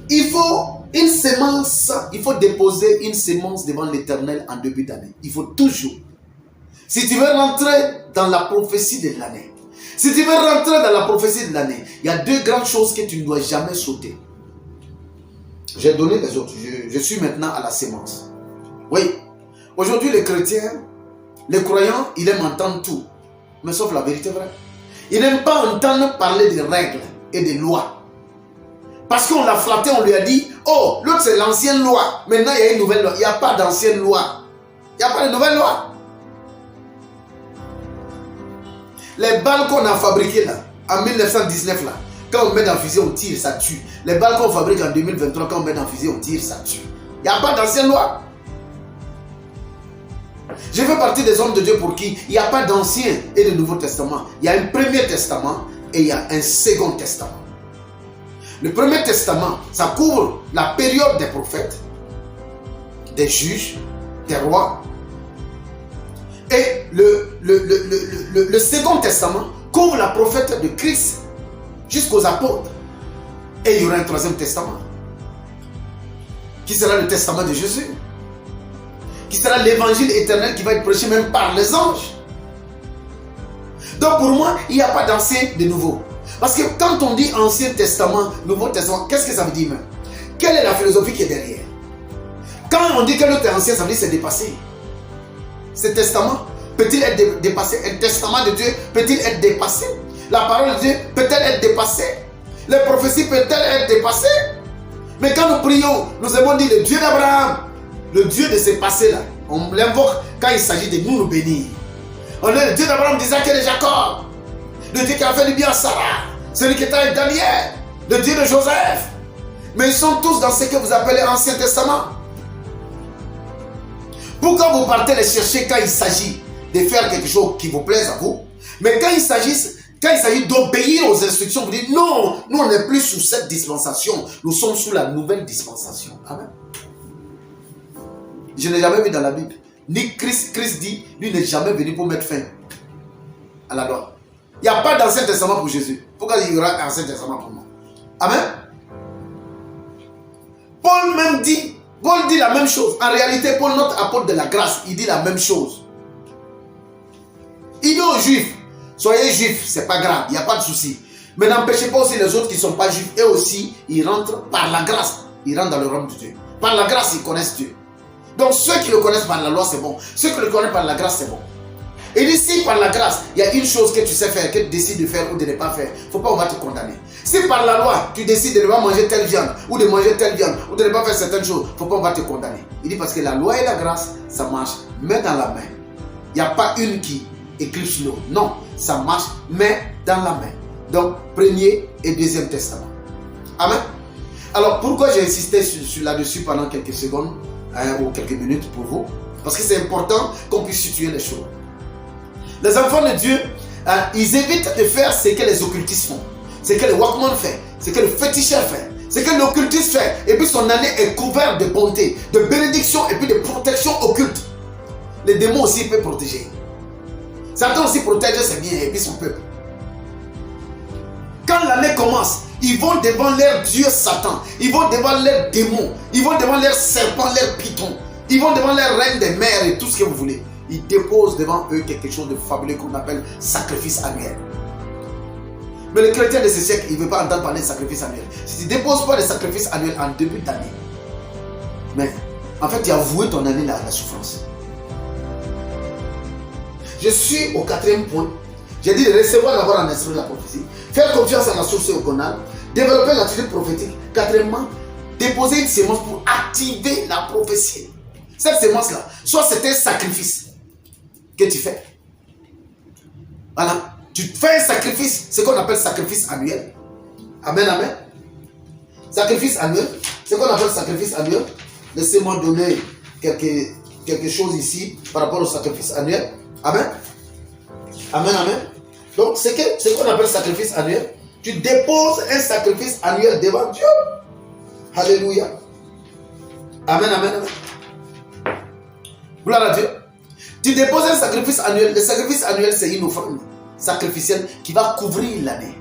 Speaker 1: il faut une sémence, il faut déposer une sémence devant l'Éternel en début d'année. Il faut toujours. Si tu veux rentrer dans la prophétie de l'année, si tu veux rentrer dans la prophétie de l'année, il y a deux grandes choses que tu ne dois jamais sauter. J'ai donné les autres. Je suis maintenant à la sémence. Oui. Aujourd'hui, les chrétiens, les croyants, ils aiment entendre tout. Mais sauf la vérité vraie. Ils n'aiment pas entendre parler de règles et de lois. Parce qu'on l'a flatté, on lui a dit, oh, l'autre c'est l'ancienne loi. Maintenant, il y a une nouvelle loi. Il n'y a pas d'ancienne loi. Il n'y a pas de nouvelle loi. Les balles qu'on a fabriquées là, en 1919 là, quand on met dans le fusil, on tire, ça tue. Les balles qu'on fabrique en 2023, quand on met dans le fusil, on tire, ça tue. Il n'y a pas d'ancienne loi. Je fais partie des hommes de Dieu pour qui il n'y a pas d'ancien et de nouveau testament. Il y a un premier testament et il y a un second testament. Le premier testament, ça couvre la période des prophètes, des juges, des rois. Et le second testament couvre la prophète de Christ jusqu'aux apôtres. Et il y aura un troisième testament, qui sera le testament de Jésus, qui sera l'évangile éternel qui va être prêché même par les anges. Donc pour moi, il n'y a pas d'ancien, de nouveau. Parce que quand on dit Ancien Testament, Nouveau Testament, qu'est-ce que ça veut dire même? Quelle est la philosophie qui est derrière? Quand on dit que l'autre est ancien, ça veut dire que c'est dépassé. Ce testament peut-il être dépassé? Un testament de Dieu peut-il être dépassé? La parole de Dieu peut-elle être dépassée? Les prophéties peut-elles être dépassées? Mais quand nous prions, nous avons dit le Dieu d'Abraham, le Dieu de ces passés-là, on l'invoque quand il s'agit de nous bénir. On est le Dieu d'Abraham, d'Isaac et de Jacob. Le Dieu qui a fait du bien à Sarah, celui qui était avec Daniel, le Dieu de Joseph. Mais ils sont tous dans ce que vous appelez Ancien Testament. Pourquoi vous partez les chercher quand il s'agit de faire quelque chose qui vous plaise à vous? Mais quand il s'agit d'obéir aux instructions, vous dites non, nous on n'est plus sous cette dispensation, nous sommes sous la nouvelle dispensation. Amen. Je n'ai jamais vu dans la Bible, ni Christ dit, lui n'est jamais venu pour mettre fin à la loi. Il n'y a pas d'Ancien Testament pour Jésus. Pourquoi il y aura un Ancien Testament pour moi? Amen. Paul dit la même chose. En réalité, Paul, notre apôtre de la grâce, il dit la même chose. Il dit aux Juifs, soyez Juifs, c'est pas grave, il n'y a pas de souci. Mais n'empêchez pas aussi les autres qui ne sont pas Juifs, eux aussi, ils rentrent par la grâce. Ils rentrent dans le royaume de Dieu. Par la grâce, ils connaissent Dieu. Donc ceux qui le connaissent par la loi, c'est bon. Ceux qui le connaissent par la grâce, c'est bon. Et ici, par la grâce, il y a une chose que tu sais faire, que tu décides de faire ou de ne pas faire. Il ne faut pas, on va te condamner. Si par la loi, tu décides de ne pas manger telle viande, ou de manger telle viande, ou de ne pas faire certaines choses, il ne faut pas, on va te condamner. Il dit parce que la loi et la grâce, ça marche main dans la main. Il n'y a pas une qui éclipse l'autre. Non, ça marche main dans la main. Donc, premier et deuxième testament. Amen. Alors, pourquoi j'ai insisté là-dessus pendant quelques secondes, ou quelques minutes pour vous? Parce que c'est important qu'on puisse situer les choses. Les enfants de Dieu, ils évitent de faire ce que les occultistes font, ce que le Walkman fait, ce que le féticheur fait, ce que l'occultiste fait. Et puis son année est couverte de bonté, de bénédiction et puis de protection occulte. Les démons aussi peuvent protéger. Satan aussi protège ses biens et puis son peuple. Quand l'année commence, ils vont devant leur Dieu Satan, ils vont devant leurs démons, ils vont devant leurs serpents, leurs pythons, ils vont devant leurs reines des mers et tout ce que vous voulez. Ils déposent devant eux quelque chose de fabuleux qu'on appelle sacrifice annuel. Mais le chrétien de ce siècle, il ne veut pas entendre parler de sacrifice annuel. Si tu ne déposes pas de sacrifice annuel en début d'année, mais en fait, tu as voué ton année à la souffrance. Je suis au quatrième point. J'ai dit de recevoir d'abord en esprit la prophétie, faire confiance à la source ocgonale, développer l'attitude prophétique. Quatrièmement, déposer une sémence pour activer la prophétie. Cette sémence-là, soit c'est un sacrifice que tu fais. Voilà. Tu fais un sacrifice, ce qu'on appelle sacrifice annuel. Amen, amen. Sacrifice annuel, ce qu'on appelle sacrifice annuel. Laissez-moi donner quelque chose ici par rapport au sacrifice annuel. Amen. Amen, amen. Donc, ce qu'on appelle sacrifice annuel, tu déposes un sacrifice annuel devant Dieu. Alléluia. Amen, amen, amen. Gloire à Dieu. Tu déposes un sacrifice annuel. Le sacrifice annuel, c'est une offrande sacrificielle qui va couvrir l'année.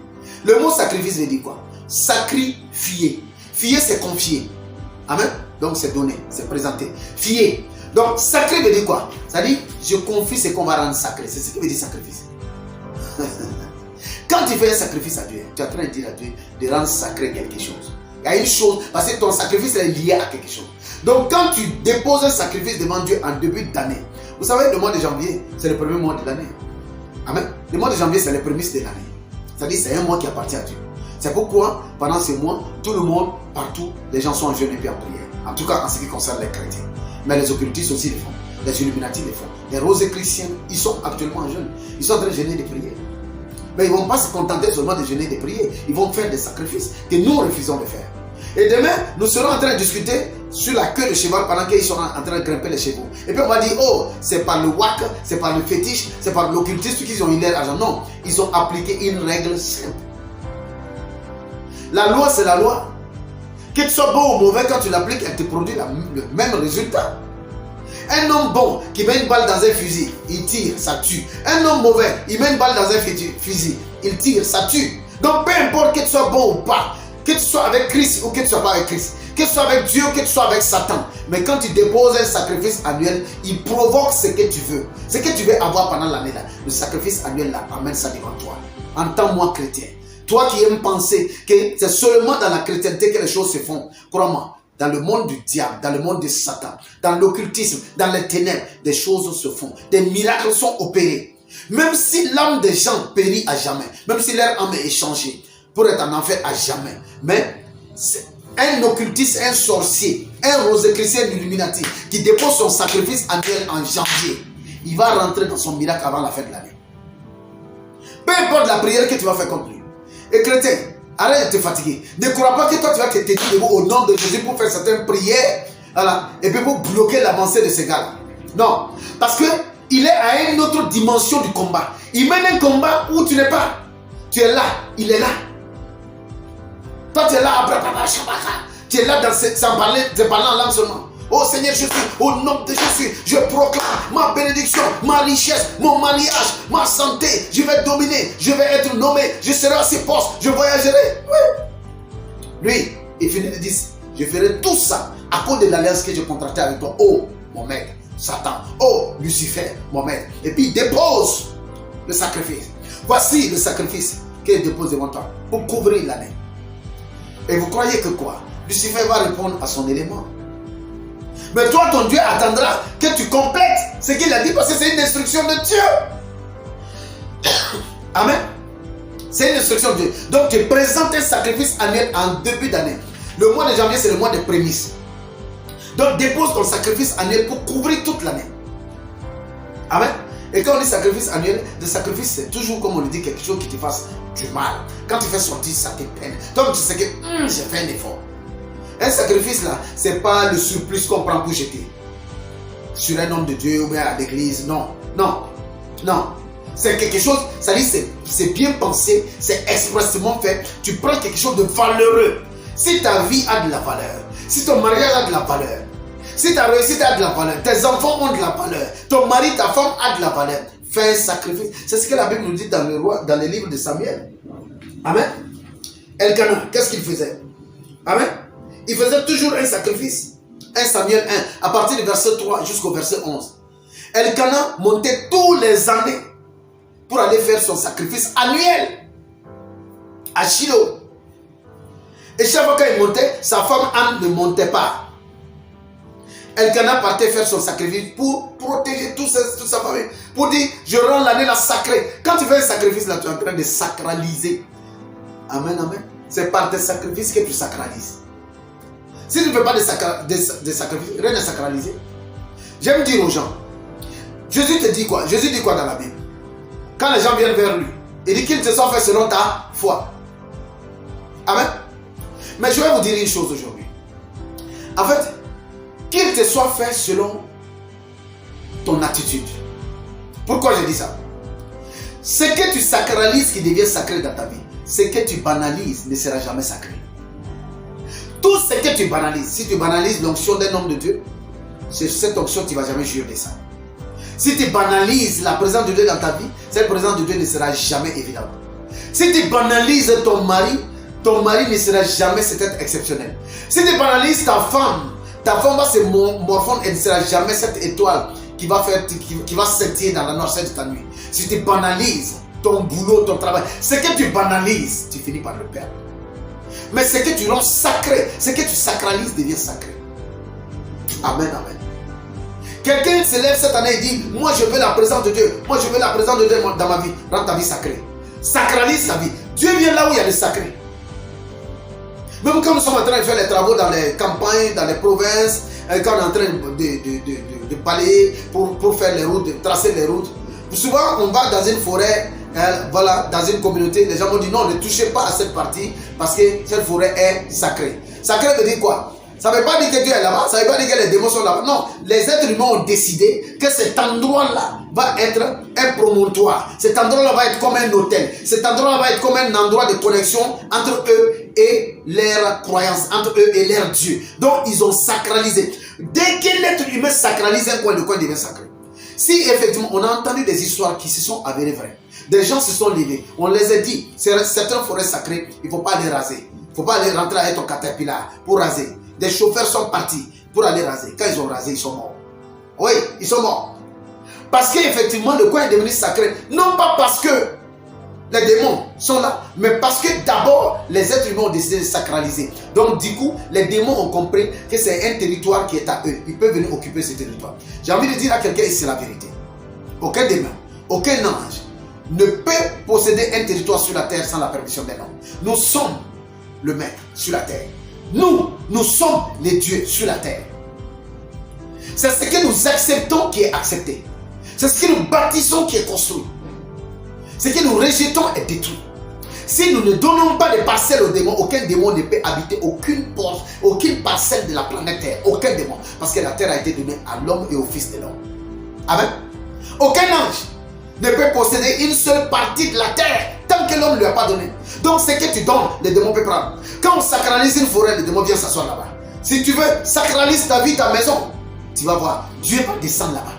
Speaker 1: Le mot sacrifice veut dire quoi? Sacrifier. Fier, c'est confier. Amen. Donc, c'est donner, c'est présenter. Fier. Donc, sacré veut dire quoi? C'est-à-dire, je confie ce qu'on va rendre sacré. C'est ce qui veut dire sacrifice. Quand tu fais un sacrifice à Dieu, tu es en train de dire à Dieu de rendre sacré quelque chose. Il y a une chose, parce que ton sacrifice est lié à quelque chose. Donc, quand tu déposes un sacrifice devant Dieu en début d'année, vous savez, le mois de janvier, c'est le premier mois de l'année. Amen. Le mois de janvier, c'est les prémices de l'année. C'est-à-dire, c'est un mois qui appartient à Dieu. C'est pourquoi, pendant ce mois, tout le monde, partout, les gens sont en jeûne et puis en prière. En tout cas, en ce qui concerne les chrétiens. Mais les occultistes aussi le font. Les illuminatis le font. Les rosés chrétiens, ils sont actuellement en jeûne. Ils sont en train de jeûner et de prier. Mais ils ne vont pas se contenter seulement de jeûner et de prier. Ils vont faire des sacrifices que nous refusons de faire. Et demain, nous serons en train de discuter sur la queue de cheval pendant qu'ils sont en train de grimper les chevaux. Et puis on va dire, oh, c'est par le wak, c'est par le fétiche, c'est par l'occultisme qu'ils ont eu leur argent. Non, ils ont appliqué une règle simple. La loi, c'est la loi. Que tu sois bon ou mauvais, quand tu l'appliques, elle te produit le même résultat. Un homme bon qui met une balle dans un fusil, il tire, ça tue. Un homme mauvais, il met une balle dans un fusil, il tire, ça tue. Donc peu importe que tu sois bon ou pas, que tu sois avec Christ ou que tu ne sois pas avec Christ, que tu sois avec Dieu ou que tu sois avec Satan, mais quand tu déposes un sacrifice annuel, il provoque ce que tu veux. Ce que tu veux avoir pendant l'année là, le sacrifice annuel là, amène ça devant toi. Entends-moi chrétien. Toi qui aimes penser que c'est seulement dans la chrétienté que les choses se font, crois-moi, dans le monde du diable, dans le monde de Satan, dans l'occultisme, dans les ténèbres, des choses se font. Des miracles sont opérés. Même si l'âme des gens périt à jamais, même si leur âme est échangée pour être en enfer à jamais, mais un occultiste, un sorcier, un rosicrucien illuminati qui dépose son sacrifice annuel en janvier, il va rentrer dans son miracle avant la fin de l'année. Peu importe la prière que tu vas faire contre lui. Et chrétien, arrête de te fatiguer. Ne crois pas que toi tu vas te dire au nom de Jésus pour faire certaines prières, voilà, et puis pour bloquer l'avancée de ces gars-là. Non, parce que il est à une autre dimension du combat. Il mène un combat où tu n'es pas. Tu es là, il est là. Toi tu es là après, tu es là sans parler en langue seulement. Oh Seigneur Jésus, au nom de Jésus, je proclame ma bénédiction, ma richesse, mon mariage, ma santé. Je vais dominer, je vais être nommé, je serai à ses postes, je voyagerai. Oui. Lui, il finit de dire, je ferai tout ça à cause de l'alliance que j'ai contractée avec toi. Oh, mon maître, Satan. Oh, Lucifer, mon maître. Et puis il dépose le sacrifice. Voici le sacrifice qu'il dépose devant toi pour couvrir l'année. Et vous croyez que quoi? Lucifer va répondre à son élément. Mais toi, ton Dieu attendra que tu complètes ce qu'il a dit parce que c'est une instruction de Dieu. Amen. C'est une instruction de Dieu. Donc, tu présentes un sacrifice annuel en début d'année. Le mois de janvier, c'est le mois des prémices. Donc, dépose ton sacrifice annuel pour couvrir toute l'année. Amen. Et quand on dit sacrifice annuel, le sacrifice, c'est toujours, comme on le dit, quelque chose qui te fasse du mal. Quand tu fais sortir, ça te peine. Donc, tu sais que j'ai fait un effort. Un sacrifice là, c'est pas le surplus qu'on prend pour jeter sur un homme de Dieu ou bien à l'église. Non, non, non. C'est quelque chose, ça dit c'est bien pensé, c'est expressément fait. Tu prends quelque chose de valeureux. Si ta vie a de la valeur, si ton mariage a de la valeur, si ta réussite a de la valeur, tes enfants ont de la valeur, ton mari, ta femme a de la valeur, fais un sacrifice. C'est ce que la Bible nous dit dans le livre de Samuel. Amen. Elkanah, qu'est-ce qu'il faisait? Amen. Il faisait toujours un sacrifice. 1 Samuel 1, à partir du verset 3 jusqu'au verset 11. Elkanah montait tous les années pour aller faire son sacrifice annuel à Shiloh. Et chaque fois qu'il montait, sa femme Anne ne montait pas. Elkanah partait faire son sacrifice pour protéger toute sa famille. Pour dire, je rends l'année la sacrée. Quand tu fais un sacrifice, là, tu es en train de sacraliser. Amen, amen. C'est par tes sacrifices que tu sacralises. Si tu ne fais pas de sacrifice, rien n'est sacralisé. J'aime dire aux gens, Jésus te dit quoi? Jésus dit quoi dans la Bible? Quand les gens viennent vers lui, il dit qu'ils te soient faits selon ta foi. Amen. Mais je vais vous dire une chose aujourd'hui. En fait, qu'il te soit fait selon ton attitude. Pourquoi je dis ça? Ce que tu sacralises qui devient sacré dans ta vie, ce que tu banalises ne sera jamais sacré. Tout ce que tu banalises, si tu banalises l'onction d'un homme de Dieu, c'est cette onction tu ne vas jamais jouir de ça. Si tu banalises la présence de Dieu dans ta vie, cette présence de Dieu ne sera jamais évidente. Si tu banalises ton mari ne sera jamais cet être exceptionnel. Si tu banalises ta femme va se morfondre et ne sera jamais cette étoile qui va scintiller dans la noirceur de ta nuit. Si tu banalises ton boulot, ton travail, ce que tu banalises, tu finis par le perdre. Mais ce que tu rends sacré, ce que tu sacralises devient sacré. Amen, amen. Quelqu'un se lève cette année et dit, moi je veux la présence de Dieu. Moi je veux la présence de Dieu dans ma vie. Rends ta vie sacrée. Sacralise ta vie. Dieu vient là où il y a le sacré. Même quand nous sommes en train de faire les travaux dans les campagnes, dans les provinces, quand on est en train de balayer pour faire les routes, de tracer les routes. Souvent on va dans une forêt, voilà, dans une communauté, les gens m'ont dit non, ne touchez pas à cette partie parce que cette forêt est sacrée. Sacré veut dire quoi? Ça ne veut pas dire que Dieu est là-bas, ça ne veut pas dire que les démons sont là-bas. Non, les êtres humains ont décidé que cet endroit-là va être un promontoire. Cet endroit-là va être comme un hôtel. Cet endroit-là va être comme un endroit de connexion entre eux et leur croyance, entre eux et leur Dieu. Donc, ils ont sacralisé. Dès que l'être humain sacralise un coin, le coin devient sacré. Si effectivement, on a entendu des histoires qui se sont avérées vraies, des gens se sont levés, on les a dit, certaines forêts sacrées, il ne faut pas les raser. Il ne faut pas aller rentrer avec ton caterpillar pour raser. Des chauffeurs sont partis pour aller raser. Quand ils ont rasé, ils sont morts. Oui, ils sont morts. Parce qu'effectivement, le coin est devenu sacré. Non pas parce que les démons sont là, mais parce que d'abord, les êtres humains ont décidé de sacraliser. Donc du coup, les démons ont compris que c'est un territoire qui est à eux. Ils peuvent venir occuper ce territoire. J'ai envie de dire à quelqu'un, et c'est la vérité. Aucun démon, aucun ange ne peut posséder un territoire sur la terre sans la permission d'un homme. Nous sommes le maître sur la terre. Nous sommes les dieux sur la terre. C'est ce que nous acceptons qui est accepté. C'est ce que nous bâtissons qui est construit. Ce que nous rejetons est détruit. Si nous ne donnons pas de parcelles aux démons, aucun démon ne peut habiter aucune parcelle de la planète Terre. Aucun démon. Parce que la terre a été donnée à l'homme et au fils de l'homme. Amen. Aucun ange ne peut posséder une seule partie de la terre tant que l'homme ne lui a pas donné. Donc ce que tu donnes, les démons peuvent prendre. Quand on sacralise une forêt, les démons viennent s'asseoir là-bas. Si tu veux, sacralise ta vie, ta maison, tu vas voir, Dieu va descendre là-bas.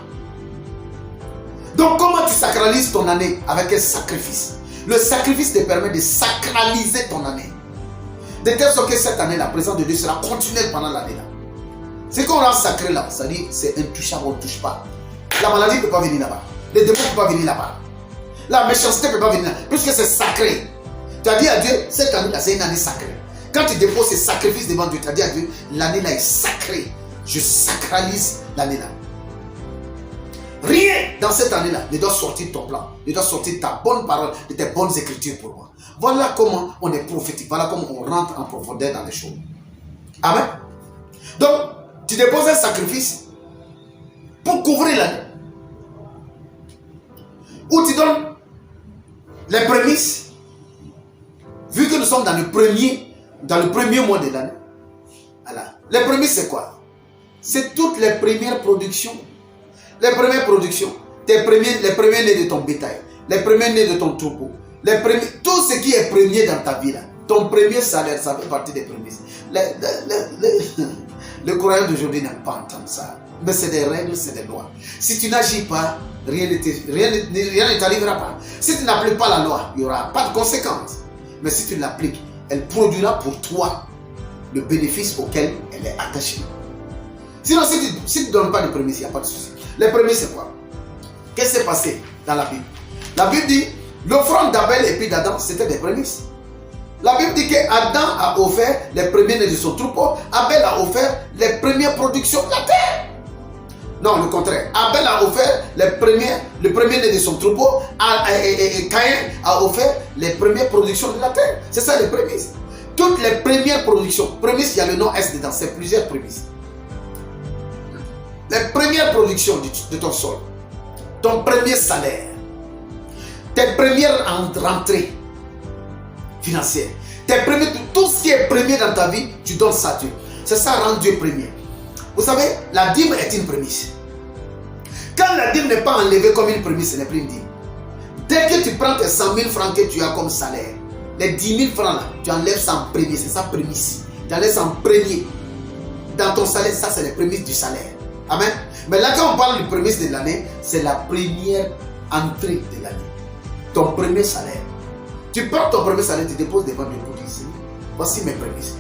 Speaker 1: Donc comment tu sacralises ton année? Avec un sacrifice. Le sacrifice te permet de sacraliser ton année. De telle sorte que cette année, la présence de Dieu sera continuelle pendant l'année là. Ce qu'on rend sacré là, ça dit c'est intouchable, on ne touche pas. La maladie ne peut pas venir là-bas. Les démons ne peuvent pas venir là-bas. La méchanceté ne peut pas venir là-bas. Puisque c'est sacré. Tu as dit à Dieu, cette année là, c'est une année sacrée. Quand tu déposes ces sacrifices devant Dieu, tu as dit à Dieu, l'année là est sacrée. Je sacralise l'année là. Rien dans cette année là ne doit sortir de ton plan, ne doit sortir de ta bonne parole, de tes bonnes écritures pour moi. Voilà comment on est prophétique, voilà comment on rentre en profondeur dans les choses. Amen. Donc, tu déposes un sacrifice pour couvrir l'année. Ou tu donnes les prémices, vu que nous sommes dans le premier mois de l'année. Voilà. Les prémices, c'est quoi? C'est toutes les premières productions. Les premières productions, les premiers nés de ton bétail, les premiers nés de ton troupeau, tout ce qui est premier dans ta vie, là, ton premier salaire, ça fait partie des prémices. Le croyant d'aujourd'hui n'aime pas entendre ça. Mais c'est des règles, c'est des lois. Si tu n'agis pas, rien ne t'arrivera pas. Si tu n'appliques pas la loi, il n'y aura pas de conséquences. Mais si tu l'appliques, elle produira pour toi le bénéfice auquel elle est attachée. Sinon, si tu ne donnes pas de prémices, il n'y a pas de souci. Les prémices, c'est quoi? Qu'est-ce qui s'est passé dans la Bible? La Bible dit, l'offrande d'Abel et puis d'Adam, c'était des prémices. La Bible dit qu'Adam a offert les premiers-nés de son troupeau. Abel a offert les premières productions de la terre. Non, le contraire. Abel a offert le premier-né de son troupeau. Et Caïn a offert les premières productions de la terre. C'est ça les prémices. toutes les premières productions, prémices, il y a le nom S dedans, c'est plusieurs prémices. Les premières productions de ton sol, ton premier salaire, tes premières rentrées financières, tout ce qui est premier dans ta vie, tu donnes ça à Dieu. C'est ça, rend Dieu premier. Vous savez, la dîme est une prémisse. Quand la dîme n'est pas enlevée comme une prémisse, ce n'est plus une dîme. Dès que tu prends tes 100 000 francs que tu as comme salaire, les 10 000 francs là, tu enlèves ça en premier, c'est ça prémisse. Tu enlèves ça en premier. Dans ton salaire, ça c'est les prémices du salaire. Amen. Mais là, quand on parle du prémisse de l'année, c'est la première entrée de l'année. Ton premier salaire. Tu prends ton premier salaire, tu déposes devant Dieu pour dire, voici mes prémices.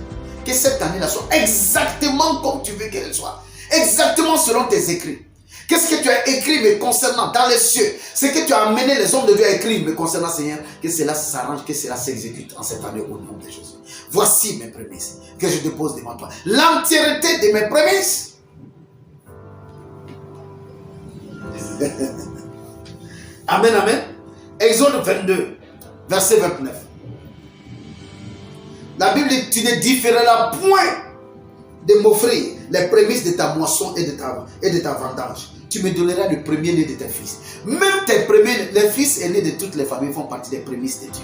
Speaker 1: Que cette année-là soit exactement comme tu veux qu'elle soit. Exactement selon tes écrits. Qu'est-ce que tu as écrit me concernant dans les cieux? Ce que tu as amené les hommes de Dieu à écrire me concernant, Seigneur, que cela s'arrange, que cela s'exécute en cette année au nom de Jésus. Voici mes prémices que je dépose devant toi. L'entièreté de mes prémices. Amen, amen. Exode 22, verset 29. La Bible dit, tu ne différeras point de m'offrir les prémices de ta moisson et de ta vendange. Tu me donneras le premier-né de tes fils. Même tes premiers, les fils aînés de toutes les familles font partie des prémices de Dieu.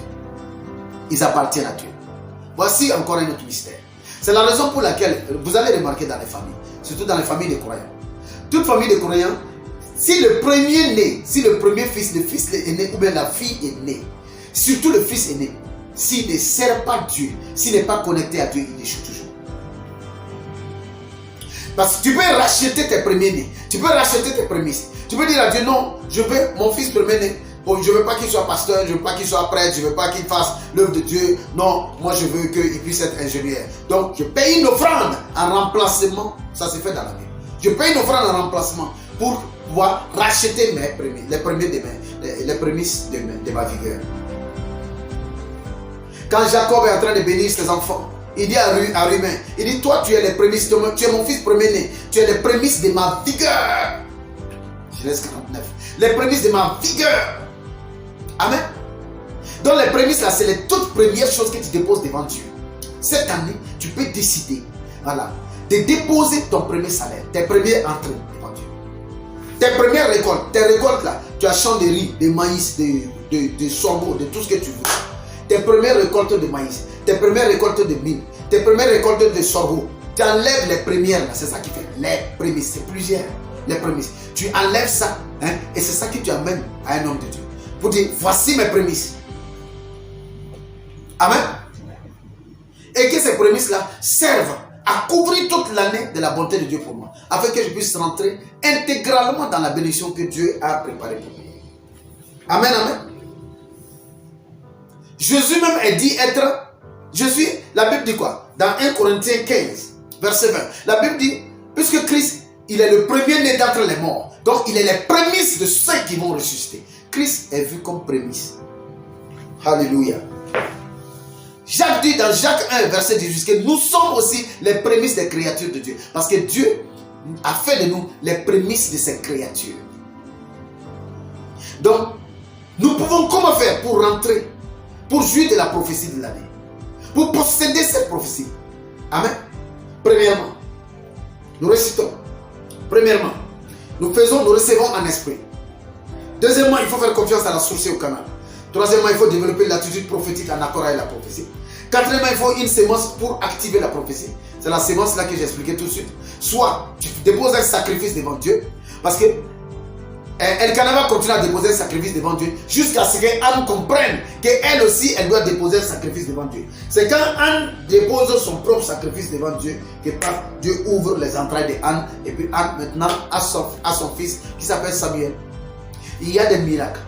Speaker 1: Ils appartiennent à Dieu. Voici encore un autre mystère. C'est la raison pour laquelle, vous allez remarquer dans les familles, surtout dans les familles des croyants. Toute famille de croyants, si le premier né, si le premier fils, le fils est né, ou bien la fille est née, surtout le fils est né, s'il ne sert pas Dieu, s'il n'est pas connecté à Dieu, il échoue toujours. Parce que tu peux racheter tes premiers-nés, tu peux racheter tes prémices. Tu peux dire à Dieu, non, je veux mon fils premier-né. Oh, je ne veux pas qu'il soit pasteur, je ne veux pas qu'il soit prêtre, je ne veux pas qu'il fasse l'œuvre de Dieu. Non, moi je veux qu'il puisse être ingénieur. Donc je paye une offrande en remplacement. Ça se fait dans la Bible. Je paye une offrande en remplacement pour pouvoir racheter mes prémices, les prémices de ma vigueur. Quand Jacob est en train de bénir ses enfants, il dit à Ruben, il dit, toi tu es les prémices, tu es mon fils premier-né, tu es les prémices de ma vigueur. Genèse 49. Les prémices de ma vigueur. Amen. Donc les prémices là, c'est les toutes premières choses que tu déposes devant Dieu. Cette année, tu peux décider, voilà, de déposer ton premier salaire, tes premières entrées devant Dieu. Tes premières récoltes, tes récoltes là, tu as champ de riz, de maïs, de sorgho, de tout ce que tu veux. Tes premières récoltes de maïs, tes premières récoltes de mil, tes premières récoltes de sorgho. Tu enlèves les premières là, c'est ça qui fait les prémices, c'est plusieurs, les prémices. Tu enlèves ça, hein, et c'est ça que tu amènes à un homme de Dieu. Pour dire, voici mes prémices. Amen. Et que ces prémices-là servent à couvrir toute l'année de la bonté de Dieu pour moi. Afin que je puisse rentrer intégralement dans la bénédiction que Dieu a préparée pour moi. Amen, amen. Jésus même est dit être... Jésus, la Bible dit quoi? Dans 1 Corinthiens 15, verset 20. La Bible dit, puisque Christ, il est le premier-né d'entre les morts. Donc, il est les prémices de ceux qui vont ressusciter. Christ est vu comme prémisse. Alléluia. Jacques dit dans Jacques 1, verset 18, que nous sommes aussi les prémices des créatures de Dieu. Parce que Dieu a fait de nous les prémices de ses créatures. Donc, nous pouvons comment faire pour rentrer, pour jouir de la prophétie de l'année, pour posséder cette prophétie. Amen. Premièrement, nous récitons. Premièrement, nous recevons en esprit. Deuxièmement, il faut faire confiance à la source et au canal. Troisièmement, il faut développer l'attitude prophétique en accord avec la prophétie. Quatrièmement, il faut une sémence pour activer la prophétie. C'est la sémence là que j'ai expliqué tout de suite. Soit tu déposes un sacrifice devant Dieu, parce que Elkanah va continuer à déposer un sacrifice devant Dieu jusqu'à ce qu'Anne comprenne qu'elle aussi, elle doit déposer un sacrifice devant Dieu. C'est quand Anne dépose son propre sacrifice devant Dieu que Dieu ouvre les entrailles de Anne, et puis Anne maintenant a son fils qui s'appelle Samuel. Il y a des miracles,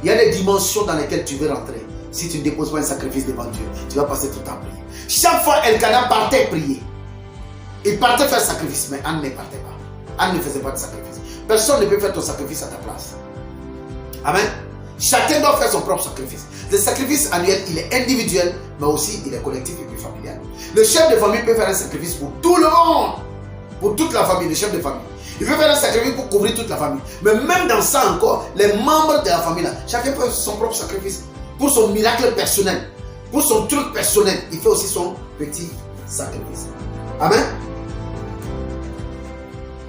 Speaker 1: il y a des dimensions dans lesquelles tu veux rentrer. Si tu ne déposes pas un sacrifice devant Dieu, tu vas passer tout le temps à prier. Chaque fois Elkanah partait prier, il partait faire sacrifice, mais Anne ne partait pas. Anne ne faisait pas de sacrifice. Personne ne peut faire ton sacrifice à ta place. Amen. Chacun doit faire son propre sacrifice. Le sacrifice annuel, il est individuel, mais aussi il est collectif et puis familial. Le chef de famille peut faire un sacrifice pour tout le monde, pour toute la famille, le chef de famille. Il peut faire un sacrifice pour couvrir toute la famille. Mais même dans ça encore, les membres de la famille, là, chacun peut faire son propre sacrifice pour son miracle personnel. pour son truc personnel, il fait aussi son petit sacrifice. Amen.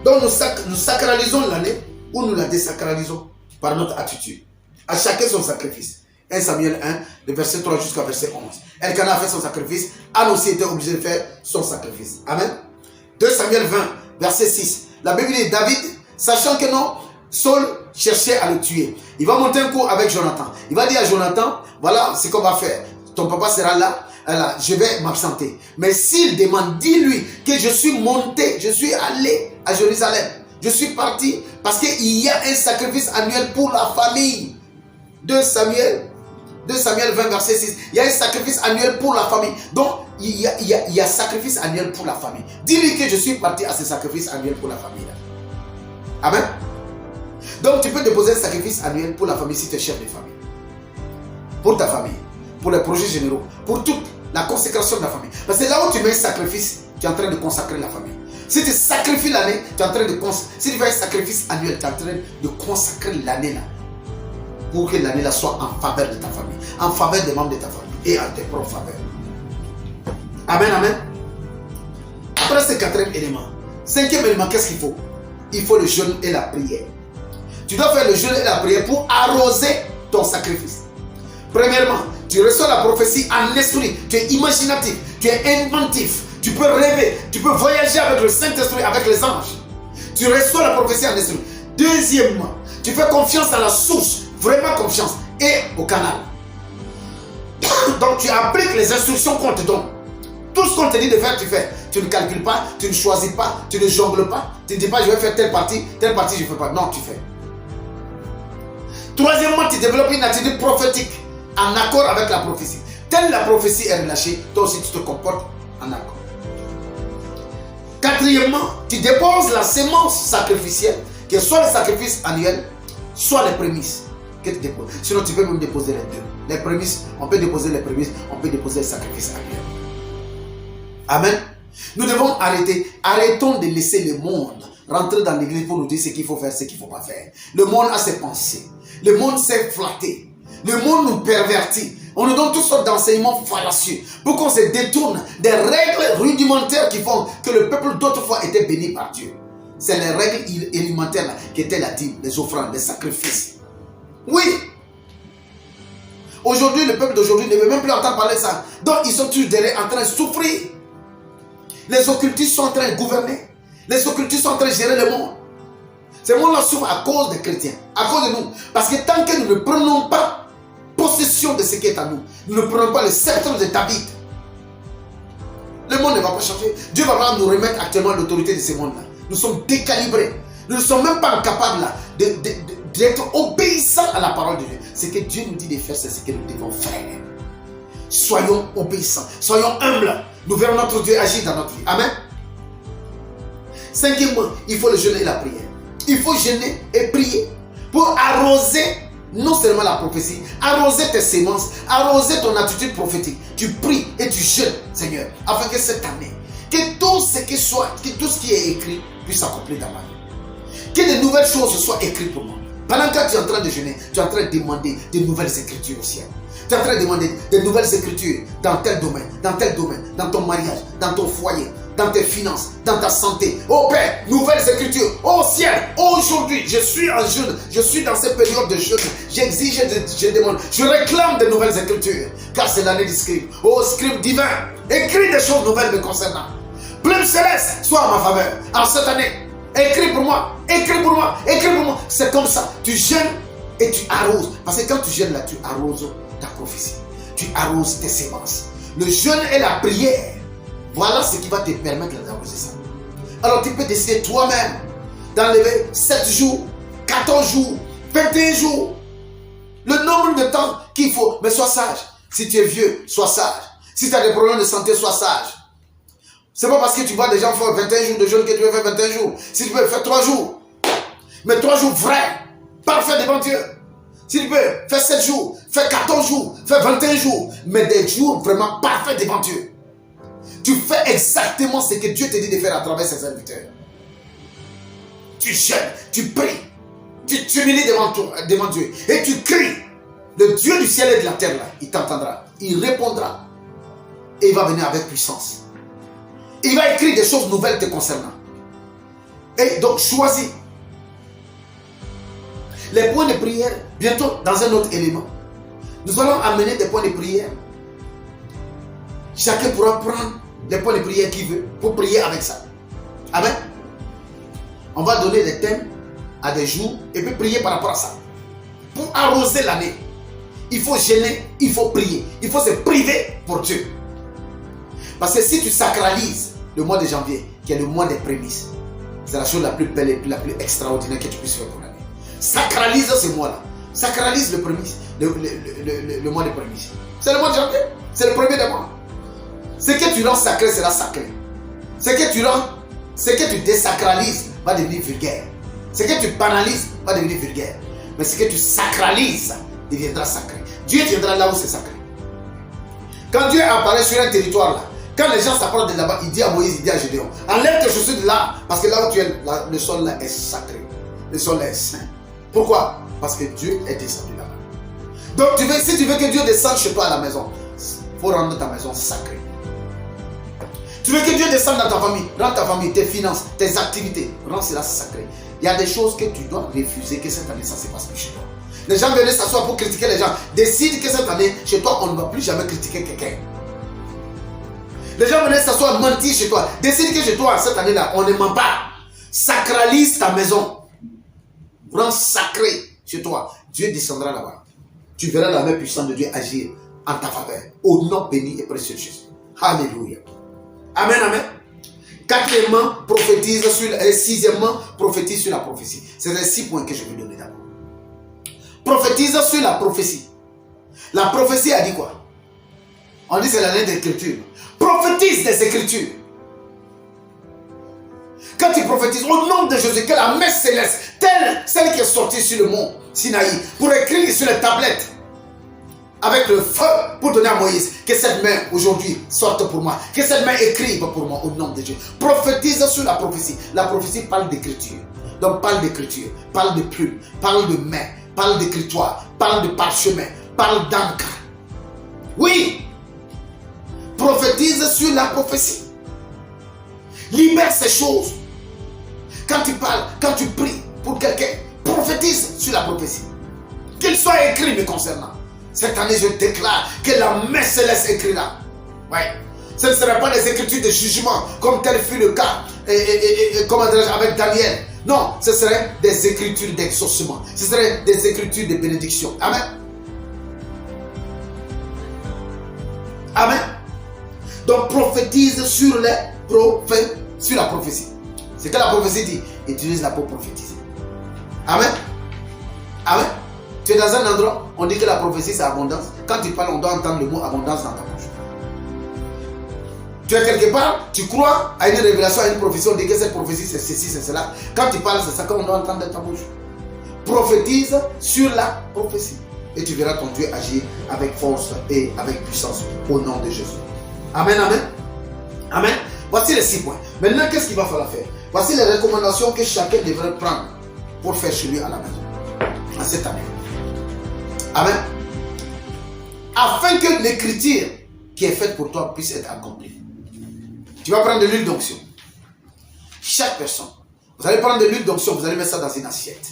Speaker 1: Donc nous sacralisons l'année ou nous la désacralisons par notre attitude. À chacun son sacrifice. 1 Samuel 1, de verset 3 jusqu'à verset 11. Elkanah a fait son sacrifice. Anne aussi était obligée de faire son sacrifice. Amen. 2 Samuel 20, verset 6. La Bible dit David, sachant que non, Saul cherchait à le tuer. Il va monter un coup avec Jonathan. Il va dire à Jonathan, voilà ce qu'on va faire. Ton papa sera là, je vais m'absenter. Mais s'il demande, dis-lui que je suis monté, je suis allé à Jérusalem. Je suis parti parce qu'il y a un sacrifice annuel pour la famille. 2 Samuel 20, verset 6. Il y a un sacrifice annuel pour la famille. Donc, il y a sacrifice annuel pour la famille. Dis-lui que je suis parti à ce sacrifice annuel pour la famille. Là. Amen. Donc, tu peux déposer un sacrifice annuel pour la famille si tu es chef de famille. Pour ta famille. Pour les projets généraux. Pour toute la consécration de la famille. Parce que là où tu mets un sacrifice, tu es en train de consacrer la famille. Si tu sacrifies l'année, tu es en train de consacrer. Si tu fais un sacrifice annuel, tu es en train de consacrer l'année là. Pour que l'année là soit en faveur de ta famille. En faveur des membres de ta famille. Et en tes propres faveurs. Amen, amen. Après ce quatrième élément. Cinquième élément, qu'est-ce qu'il faut? Il faut le jeûne et la prière. Tu dois faire le jeûne et la prière pour arroser ton sacrifice. Premièrement, tu reçois la prophétie en esprit. Tu es imaginatif, tu es inventif. Tu peux rêver, tu peux voyager avec le Saint-Esprit, avec les anges. Tu reçois la prophétie en esprit. Deuxièmement, tu fais confiance dans la source, vraiment confiance, et au canal. Donc tu appliques les instructions qu'on te donne. Tout ce qu'on te dit de faire, tu fais. Tu ne calcules pas, tu ne choisis pas, tu ne jongles pas. Tu ne dis pas je vais faire telle partie je ne fais pas. Non, tu fais. Troisièmement, tu développes une attitude prophétique en accord avec la prophétie. Telle la prophétie est relâchée, toi aussi tu te comportes en accord. Quatrièmement, tu déposes la sémence sacrificielle, que soit le sacrifice annuel, soit les prémices que tu déposes. Sinon, tu peux même déposer les deux. Les prémices, on peut déposer les prémices, on peut déposer le sacrifice annuel. Amen. Nous devons arrêter. Arrêtons de laisser le monde rentrer dans l'église pour nous dire ce qu'il faut faire, ce qu'il ne faut pas faire. Le monde a ses pensées. Le monde s'est flatté. Le monde nous pervertit. On nous donne toutes sortes d'enseignements fallacieux pour qu'on se détourne des règles rudimentaires qui font que le peuple d'autrefois était béni par Dieu. C'est les règles élémentaires là, qui étaient la dîme, les offrandes, les sacrifices. Oui. Aujourd'hui, le peuple d'aujourd'hui ne veut même plus entendre parler de ça. Donc, ils sont tous derrière en train de souffrir. Les occultistes sont en train de gouverner. Les occultistes sont en train de gérer le monde. Ce monde-là souffre à cause des chrétiens, à cause de nous. Parce que tant que nous ne prenons pas possession de ce qui est à nous, nous ne prenons pas le sceptre de David, le monde ne va pas changer. Dieu va nous remettre actuellement l'autorité de ce monde-là. Nous sommes décalibrés. Nous ne sommes même pas capables d'être obéissants à la parole de Dieu. Ce que Dieu nous dit de faire, c'est ce que nous devons faire. Soyons obéissants, soyons humbles. Nous verrons notre Dieu agir dans notre vie. Amen. Cinquièmement, il faut le jeûne et la prière. Il faut jeûner et prier pour arroser non seulement la prophétie, arroser tes sémences, arroser ton attitude prophétique. Tu pries et tu jeûnes, Seigneur, afin que cette année, que tout ce qui soit, que tout ce qui est écrit puisse s'accomplir dans ma vie. Que de nouvelles choses soient écrites pour moi. Pendant que tu es en train de jeûner, tu es en train de demander de nouvelles écritures au ciel. Tu es en train de demander de nouvelles écritures dans tel domaine, dans ton mariage, dans ton foyer, dans tes finances, dans ta santé. Oh Père, nouvelles écritures. Oh ciel, aujourd'hui, je suis en jeûne. Je suis dans cette période de jeûne. J'exige, je demande, je réclame de nouvelles écritures. Car c'est l'année du scribe. Oh scribe divin, écris des choses nouvelles me concernant. Plume céleste, sois en ma faveur. En cette année, écris pour moi, écris pour moi, écris pour moi. C'est comme ça. Tu jeûnes et tu arroses. Parce que quand tu jeûnes là, tu arroses ta prophétie. Tu arroses tes sémences. Le jeûne et la prière. Voilà ce qui va te permettre d'arroser ça. Alors tu peux décider toi-même d'enlever 7 jours, 14 jours, 21 jours. Le nombre de temps qu'il faut. Mais sois sage. Si tu es vieux, sois sage. Si tu as des problèmes de santé, sois sage. C'est pas parce que tu vois des gens faire 21 jours de jeûne que tu veux faire 21 jours. Si tu peux faire 3 jours. Mais 3 jours vrais. Parfait devant Dieu. Si tu peux faire 7 jours, faire 14 jours, faire 21 jours. Mais des jours vraiment parfaits devant Dieu. Tu fais exactement ce que Dieu te dit de faire à travers ses serviteurs. Tu jeûnes, tu pries, tu t'humilies devant Dieu et tu cries. Le Dieu du ciel et de la terre, là, il t'entendra. il répondra. Et il va venir avec puissance. Il va écrire des choses nouvelles te concernant. Et donc, choisis. Les points de prière, bientôt dans un autre élément. Nous allons amener des points de prière. Chacun pourra prendre les points de prière qu'il veut pour prier avec ça. Amen. On va donner des thèmes à des jours et puis prier par rapport à ça. Pour arroser l'année, il faut gêner, il faut prier. Il faut se priver pour Dieu. Parce que si tu sacralises le mois de janvier, qui est le mois des prémices, c'est la chose la plus belle et la plus extraordinaire que tu puisses faire pour l'année. Sacralise ce mois-là. Sacralise le mois des prémices. C'est le mois de janvier. C'est le premier des mois. Ce que tu rends sacré sera sacré. Ce que tu désacralises va devenir vulgaire. Ce que tu banalises va devenir vulgaire. Mais ce que tu sacralises deviendra sacré. Dieu viendra là où c'est sacré. Quand Dieu apparaît sur un territoire là, quand les gens s'approchent de là-bas, il dit à Moïse, il dit à Gédéon, enlève tes chaussures de là, parce que là où tu es, là, le sol là est sacré. Le sol là est saint. Pourquoi? Parce que Dieu est descendu là-bas. Donc si tu veux que Dieu descende chez toi à la maison, il faut rendre ta maison sacrée. Tu veux que Dieu descende dans ta famille, rends ta famille, tes finances, tes activités, rends cela sacré. Il y a des choses que tu dois refuser, que cette année ça ne se passe plus chez toi. Les gens venaient s'asseoir pour critiquer les gens. Décide que cette année, chez toi, on ne va plus jamais critiquer quelqu'un. Les gens venaient s'asseoir, mentir chez toi. Décide que chez toi, cette année-là, on ne ment pas. Sacralise ta maison. Rends sacré chez toi. Dieu descendra là-bas. Tu verras la main puissante de Dieu agir en ta faveur. Au nom béni et précieux de Jésus. Alléluia. Amen, amen. Quatrièmement, prophétise sur sixièmement, prophétise sur la prophétie. C'est les 6 points que je vais donner d'abord. Prophétise sur la prophétie. La prophétie a dit quoi? On dit c'est l'année des Écritures. Prophétise des Écritures. Quand tu prophétises au nom de Jésus, que la main céleste, telle celle qui est sortie sur le mont Sinaï, pour écrire sur les tablettes, avec le feu, pour donner à Moïse, que cette main aujourd'hui sorte pour moi, que cette main écrive pour moi au nom de Dieu. Prophétise sur la prophétie. La prophétie parle d'écriture. Donc parle d'écriture, parle de plume, parle de main, parle d'écritoire, parle de parchemin, parle d'encre. Oui. Prophétise sur la prophétie. Libère ces choses. Quand tu parles, quand tu pries pour quelqu'un, prophétise sur la prophétie. Qu'il soit écrit me concernant. Cette année, je déclare que la main céleste écrira. Ouais. Ce ne sera pas des écritures de jugement, comme tel fut le cas comment dirais-je, avec Daniel. Non, ce seraient des écritures d'exaucement. Ce seraient des écritures de bénédiction. Amen. Amen. Donc prophétise sur la prophétie. C'est que la prophétie dit, utilise la pour prophétiser. Amen. Amen. Tu es dans un endroit, on dit que la prophétie c'est abondance. Quand tu parles, on doit entendre le mot abondance dans ta bouche. Tu es quelque part, tu crois à une révélation, à une prophétie, on dit que cette prophétie c'est ceci, c'est cela. Quand tu parles, c'est ça qu'on doit entendre dans ta bouche. Prophétise sur la prophétie. Et tu verras ton Dieu agir avec force et avec puissance au nom de Jésus. Amen, amen. Amen. Voici les 6 points. Maintenant, qu'est-ce qu'il va falloir faire? Voici les recommandations que chacun devrait prendre pour faire chez lui à la maison, en cette année. Amen. Afin que l'écriture qui est faite pour toi puisse être accomplie. Tu vas prendre de l'huile d'onction. Chaque personne. Vous allez prendre de l'huile d'onction, vous allez mettre ça dans une assiette.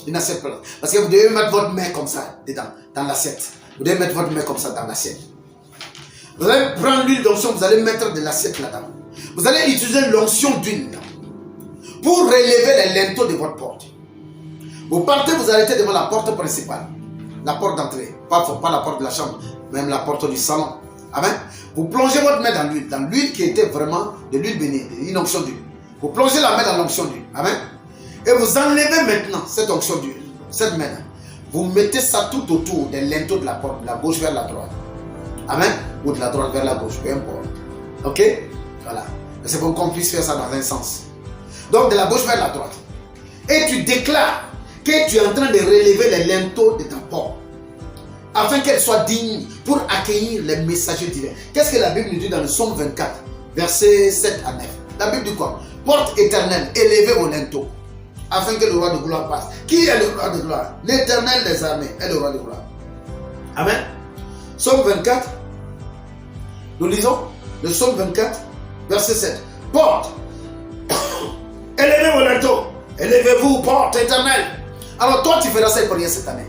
Speaker 1: Une assiette pleine. Parce que vous devez mettre votre main comme ça dedans, dans l'assiette. Vous devez mettre votre main comme ça dans l'assiette. Vous allez prendre l'huile d'onction, vous allez mettre de l'assiette là-dedans. Vous allez utiliser l'onction d'huile pour relever les linteaux de votre porte. Vous partez, vous arrêtez devant la porte principale. La porte d'entrée. Pas la porte de la chambre, même la porte du salon. Amen. Vous plongez votre main dans l'huile qui était vraiment de l'huile bénie, une onction d'huile. Vous plongez la main dans l'onction d'huile. Amen. Et vous enlevez maintenant cette onction d'huile, cette main. Vous mettez ça tout autour des linteaux de la porte, de la gauche vers la droite. Amen. Ou de la droite vers la gauche, peu importe. Ok? Voilà. C'est pour qu'on puisse faire ça dans un sens. Donc de la gauche vers la droite. Et tu déclares que tu es en train de relever les linteaux de ta porte. Afin qu'elle soit digne pour accueillir les messagers divins. Qu'est-ce que la Bible nous dit dans le Psaume 24, versets 7 à 9? La Bible dit quoi? Porte éternelle, élevée au linteau, afin que le roi de gloire passe. Qui est le roi de gloire? L'Éternel des armées est le roi de gloire. Amen. Psaume 24, Nous lisons le psaume 24, verset 7. Porte, élevez vos linteaux, élevez-vous, porte éternelle. Alors toi, tu feras cette prière cette année.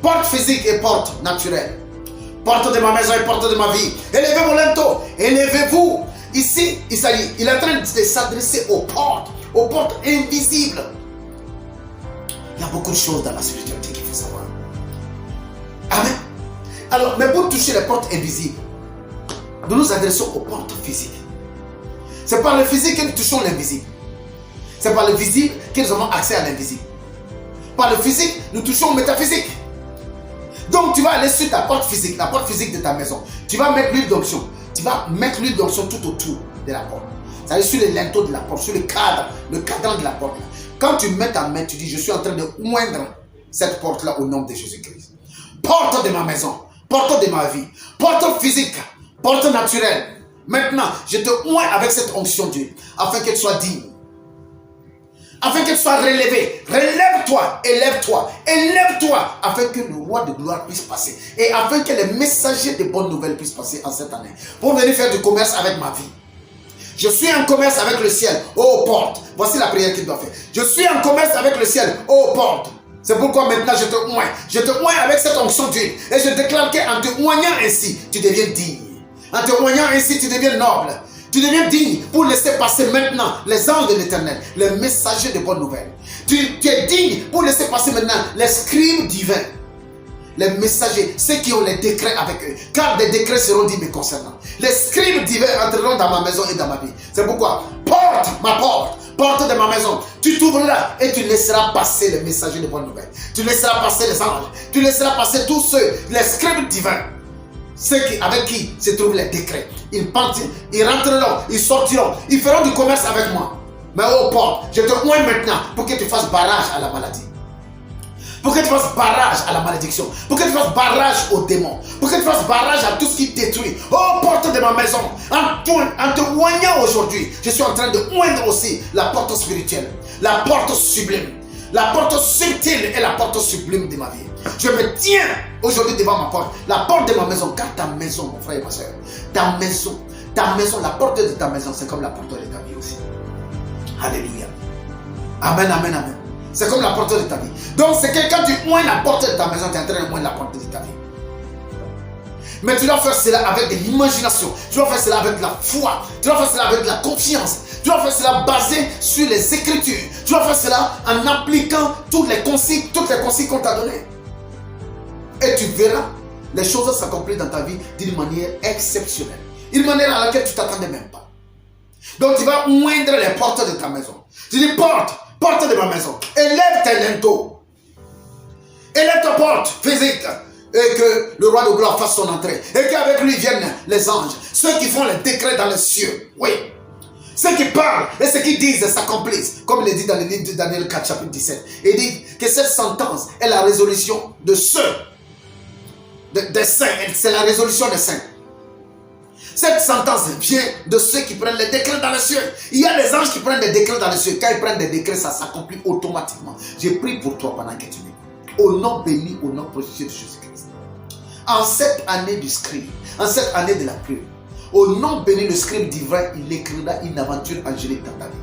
Speaker 1: Porte physique et porte naturelle. Porte de ma maison et porte de ma vie. Élevez vos linteaux, élevez-vous. Ici, il est en train de s'adresser aux portes invisibles. Il y a beaucoup de choses dans la spiritualité qu'il faut savoir. Amen. Alors, mais pour toucher les portes invisibles, nous nous adressons aux portes physiques. C'est par le physique que nous touchons l'invisible. C'est par le visible que nous avons accès à l'invisible. Par le physique, nous touchons au métaphysique. Donc, tu vas aller sur ta porte physique, la porte physique de ta maison. Tu vas mettre l'huile d'onction. Tu vas mettre l'huile d'onction tout autour de la porte. C'est-à-dire sur les linteaux de la porte, sur le cadran de la porte. Quand tu mets ta main, tu dis, je suis en train de oindre cette porte-là au nom de Jésus-Christ. Porte de ma maison, porte de ma vie, porte physique, porte naturelle. Maintenant, je te oins avec cette onction d'huile, afin que tu sois digne. Afin que tu sois relevé. Relève-toi, élève-toi, élève-toi, afin que le roi de gloire puisse passer. Et afin que les messagers de bonnes nouvelles puissent passer en cette année. Pour venir faire du commerce avec ma vie. Je suis en commerce avec le ciel, ô porte. Voici la prière qu'il doit faire. Je suis en commerce avec le ciel, ô porte. C'est pourquoi maintenant je te oins. Je te oins avec cette onction d'huile. Et je déclare qu'en te oignant ainsi, tu deviens digne. En te oignant ainsi, tu deviens noble. Tu deviens digne pour laisser passer maintenant les anges de l'éternel, les messagers de bonnes nouvelles. Tu es digne pour laisser passer maintenant les scribes divins, les messagers, ceux qui ont les décrets avec eux. Car des décrets seront dits me concernant. Les scribes divins entreront dans ma maison et dans ma vie. C'est pourquoi, porte de ma maison. Tu t'ouvriras et tu laisseras passer les messagers de bonnes nouvelles. Tu laisseras passer les anges. Tu laisseras passer tous ceux, les scribes divins. Ceux avec qui se trouvent les décrets. Ils partiront, ils rentreront, ils sortiront, ils feront du commerce avec moi. Mais ô porte, je te oins maintenant pour que tu fasses barrage à la maladie. Pour que tu fasses barrage à la malédiction. Pour que tu fasses barrage aux démons. Pour que tu fasses barrage à tout ce qui détruit. Oh, porte de ma maison. En te oignant aujourd'hui, je suis en train de oindre aussi la porte spirituelle. La porte sublime. La porte subtile et la porte sublime de ma vie. Je me tiens aujourd'hui devant ma porte. La porte de ma maison. Car ta maison, mon frère et ma soeur. Ta maison, la porte de ta maison, c'est comme la porte de ta vie aussi. Alléluia. Amen, amen, amen. C'est comme la porte de ta vie. Donc c'est que quand tu oins la porte de ta maison, tu es en train de oindre la porte de ta vie. Mais tu dois faire cela avec de l'imagination. Tu dois faire cela avec de la foi. Tu dois faire cela avec de la confiance. Tu dois faire cela basé sur les Écritures. Tu dois faire cela en appliquant toutes les consignes qu'on t'a données. Et tu verras les choses s'accomplir dans ta vie d'une manière exceptionnelle. Une manière à laquelle tu ne t'attendais même pas. Donc tu vas oindre les portes de ta maison. Tu dis porte de ma maison. Élève tes linteaux. Élève ta porte physique. Et que le roi de gloire fasse son entrée. Et qu'avec lui viennent les anges. Ceux qui font les décrets dans les cieux. Oui. Ceux qui parlent et ceux qui disent s'accomplissent. Comme il est dit dans le livre de Daniel 4, chapitre 17. Il dit que cette sentence est la résolution de ceux. Des saints. C'est la résolution des saints. Cette sentence vient de ceux qui prennent les décrets dans les cieux. Il y a des anges qui prennent des décrets dans les cieux. Quand ils prennent des décrets, ça s'accomplit automatiquement. J'ai prié pour toi pendant que tu m'écoutes. Au nom béni, au nom précieux de Jésus-Christ. En cette année du scribe, en cette année de la pluie, au nom béni, le scribe divin, il écrira une aventure angélique dans ta vie.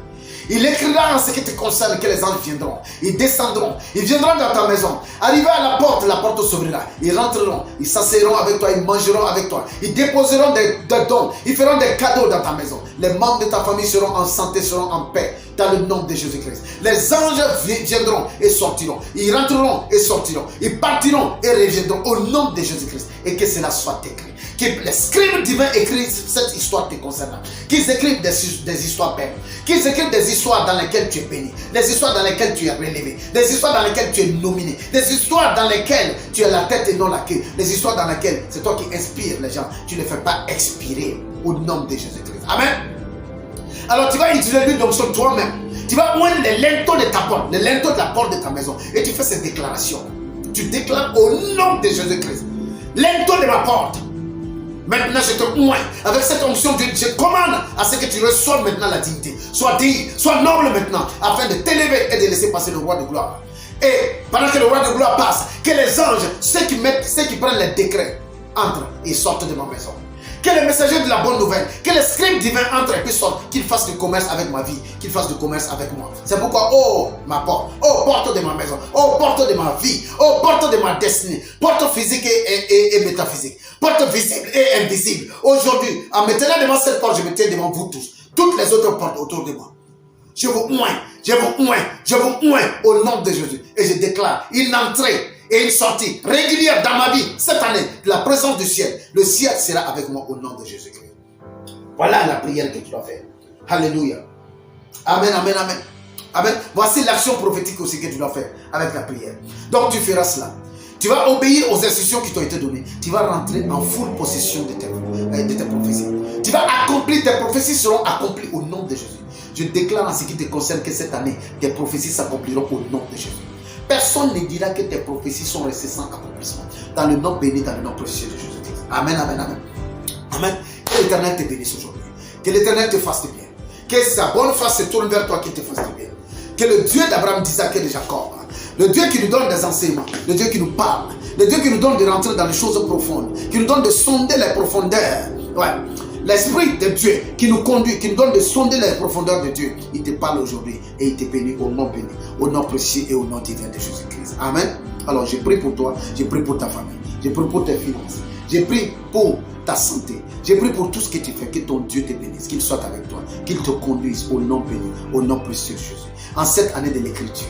Speaker 1: Il écrira en ce qui te concerne que les anges viendront. Ils descendront. Ils viendront dans ta maison. Arrivés à la porte s'ouvrira. Ils rentreront. Ils s'asseuront avec toi. Ils mangeront avec toi. Ils déposeront des dons. Ils feront des cadeaux dans ta maison. Les membres de ta famille seront en santé, seront en paix. Dans le nom de Jésus-Christ. Les anges viendront et sortiront. Ils rentreront et sortiront. Ils partiront et reviendront au nom de Jésus-Christ. Et que cela soit écrit. Que les scribes divins écrivent cette histoire te concernant. Qu'ils écrivent des histoires belles. Qu'ils écrivent des histoires dans lesquelles tu es béni. Des histoires dans lesquelles tu es relevé. Des histoires dans lesquelles tu es nominé. Des histoires dans lesquelles tu es la tête et non la queue. Des histoires dans lesquelles c'est toi qui inspires les gens. Tu ne fais pas expirer au nom de Jésus-Christ. Amen. Alors tu vas utiliser l'huile d'onction toi-même. Tu vas oindre les linteaux de ta porte, les linteaux de la porte de ta maison. Et tu fais cette déclaration. Tu déclares au nom de Jésus-Christ. Linteau de ma porte. Maintenant, je te oins avec cette onction de Dieu. Je commande à ce que tu reçoives maintenant la dignité. Sois digne, sois noble maintenant, afin de t'élever et de laisser passer le roi de gloire. Et pendant que le roi de gloire passe, que les anges, ceux qui prennent les décrets, entrent et sortent de ma maison. Que les messagers de la bonne nouvelle, que les scribes divins entrent et puis sortent, qu'ils fassent du commerce avec ma vie, qu'ils fassent du commerce avec moi. C'est pourquoi, oh ma porte, oh porte de ma maison, oh porte de ma vie, oh porte de ma destinée, porte physique et métaphysique, porte visible et invisible. Aujourd'hui, en me tenant devant cette porte, je me tiens devant vous tous. Toutes les autres portes autour de moi. Je vous oins, je vous oins, je vous oins au nom de Jésus. Et je déclare une entrée et une sortie régulière dans ma vie cette année, de la présence du ciel. Le ciel sera avec moi au nom de Jésus-Christ. Voilà la prière que tu dois faire. Alléluia. Amen, amen, amen. Amen. Voici l'action prophétique aussi que tu dois faire avec la prière. Donc tu feras cela. Tu vas obéir aux instructions qui t'ont été données. Tu vas rentrer en full possession de tes prophéties. Tu vas accomplir, tes prophéties seront accomplies au nom de Jésus. Je déclare en ce qui te concerne que cette année, tes prophéties s'accompliront au nom de Jésus. Personne ne dira que tes prophéties sont restées sans accomplissement. Dans le nom béni, dans le nom précieux de Jésus-Christ. Amen, amen, amen. Amen. Que l'Éternel te bénisse aujourd'hui. Que l'Éternel te fasse du bien. Que sa bonne face se tourne vers toi, qu'il te fasse du bien. Que le Dieu d'Abraham, d'Isaac et de Jacob, le Dieu qui nous donne des enseignements, le Dieu qui nous parle, le Dieu qui nous donne de rentrer dans les choses profondes, qui nous donne de sonder les profondeurs. Ouais. L'Esprit de Dieu qui nous conduit, qui nous donne de sonder les profondeurs de Dieu, il te parle aujourd'hui et il te bénit au nom béni, au nom précieux et au nom divin de Jésus-Christ. Amen. Alors je prie pour toi, je prie pour ta famille, je prie pour tes finances, je prie pour ta santé, je prie pour tout ce que tu fais, que ton Dieu te bénisse, qu'il soit avec toi, qu'il te conduise au nom béni, au nom précieux de Jésus. En cette année de l'écriture,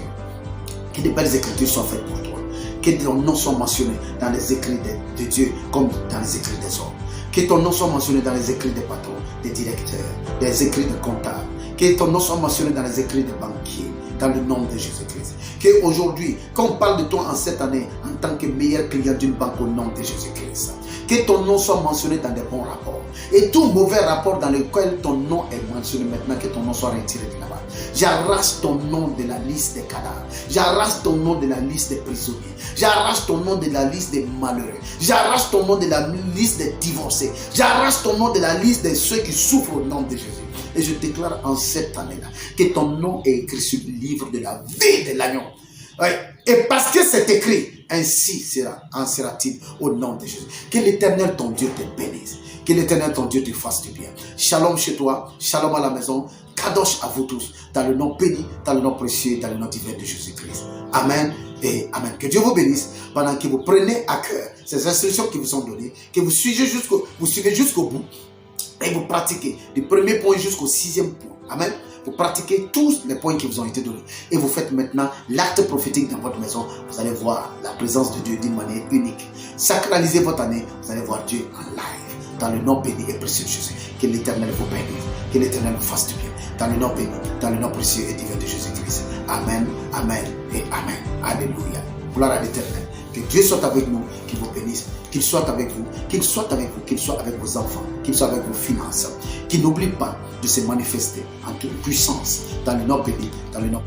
Speaker 1: que de belles écritures soient faites pour toi, que ton nom soit mentionné dans les écrits de Dieu comme dans les écrits des hommes. Que ton nom soit mentionné dans les écrits des patrons, des directeurs, des écrits de comptables. Que ton nom soit mentionné dans les écrits des banquiers, dans le nom de Jésus-Christ. Qu'aujourd'hui, quand on parle de toi en cette année, en tant que meilleur client d'une banque au nom de Jésus-Christ, que ton nom soit mentionné dans des bons rapports. Et tout mauvais rapport dans lequel ton nom est mentionné maintenant, que ton nom soit retiré de là-bas. J'arrache ton nom de la liste des cadavres. J'arrache ton nom de la liste des prisonniers. J'arrache ton nom de la liste des malheureux. J'arrache ton nom de la liste des divorcés. J'arrache ton nom de la liste de ceux qui souffrent au nom de Jésus. Et je déclare en cette année-là que ton nom est écrit sur le livre de la vie de l'agneau. Ouais. Et parce que c'est écrit, ainsi en sera-t-il au nom de Jésus. Que l'Éternel ton Dieu te bénisse. Que l'Éternel ton Dieu te fasse du bien. Shalom chez toi, shalom à la maison, kadosh à vous tous, dans le nom béni, dans le nom précieux, dans le nom divin de Jésus-Christ. Amen et amen. Que Dieu vous bénisse pendant que vous prenez à cœur ces instructions qui vous sont données, que vous suivez jusqu'au bout et vous pratiquez du premier point jusqu'au 6e point. Amen. Vous pratiquez tous les points qui vous ont été donnés. Et vous faites maintenant l'acte prophétique dans votre maison. Vous allez voir la présence de Dieu d'une manière unique. Sacralisez votre année. Vous allez voir Dieu en live. Dans le nom béni et précieux de Jésus. Que l'Éternel vous bénisse. Que l'Éternel vous fasse du bien. Dans le nom béni. Dans le nom précieux et divin de Jésus-Christ. Amen. Amen et amen. Alléluia. Gloire à l'Éternel. Que Dieu soit avec nous. Qu'il vous bénisse. Qu'il soit avec vous. Qu'il soit avec vous. Qu'il soit avec vos enfants. Qu'il soit avec vos finances. Qu'il n'oublie pas de se manifester en toute puissance dans le nom béni, dans le nom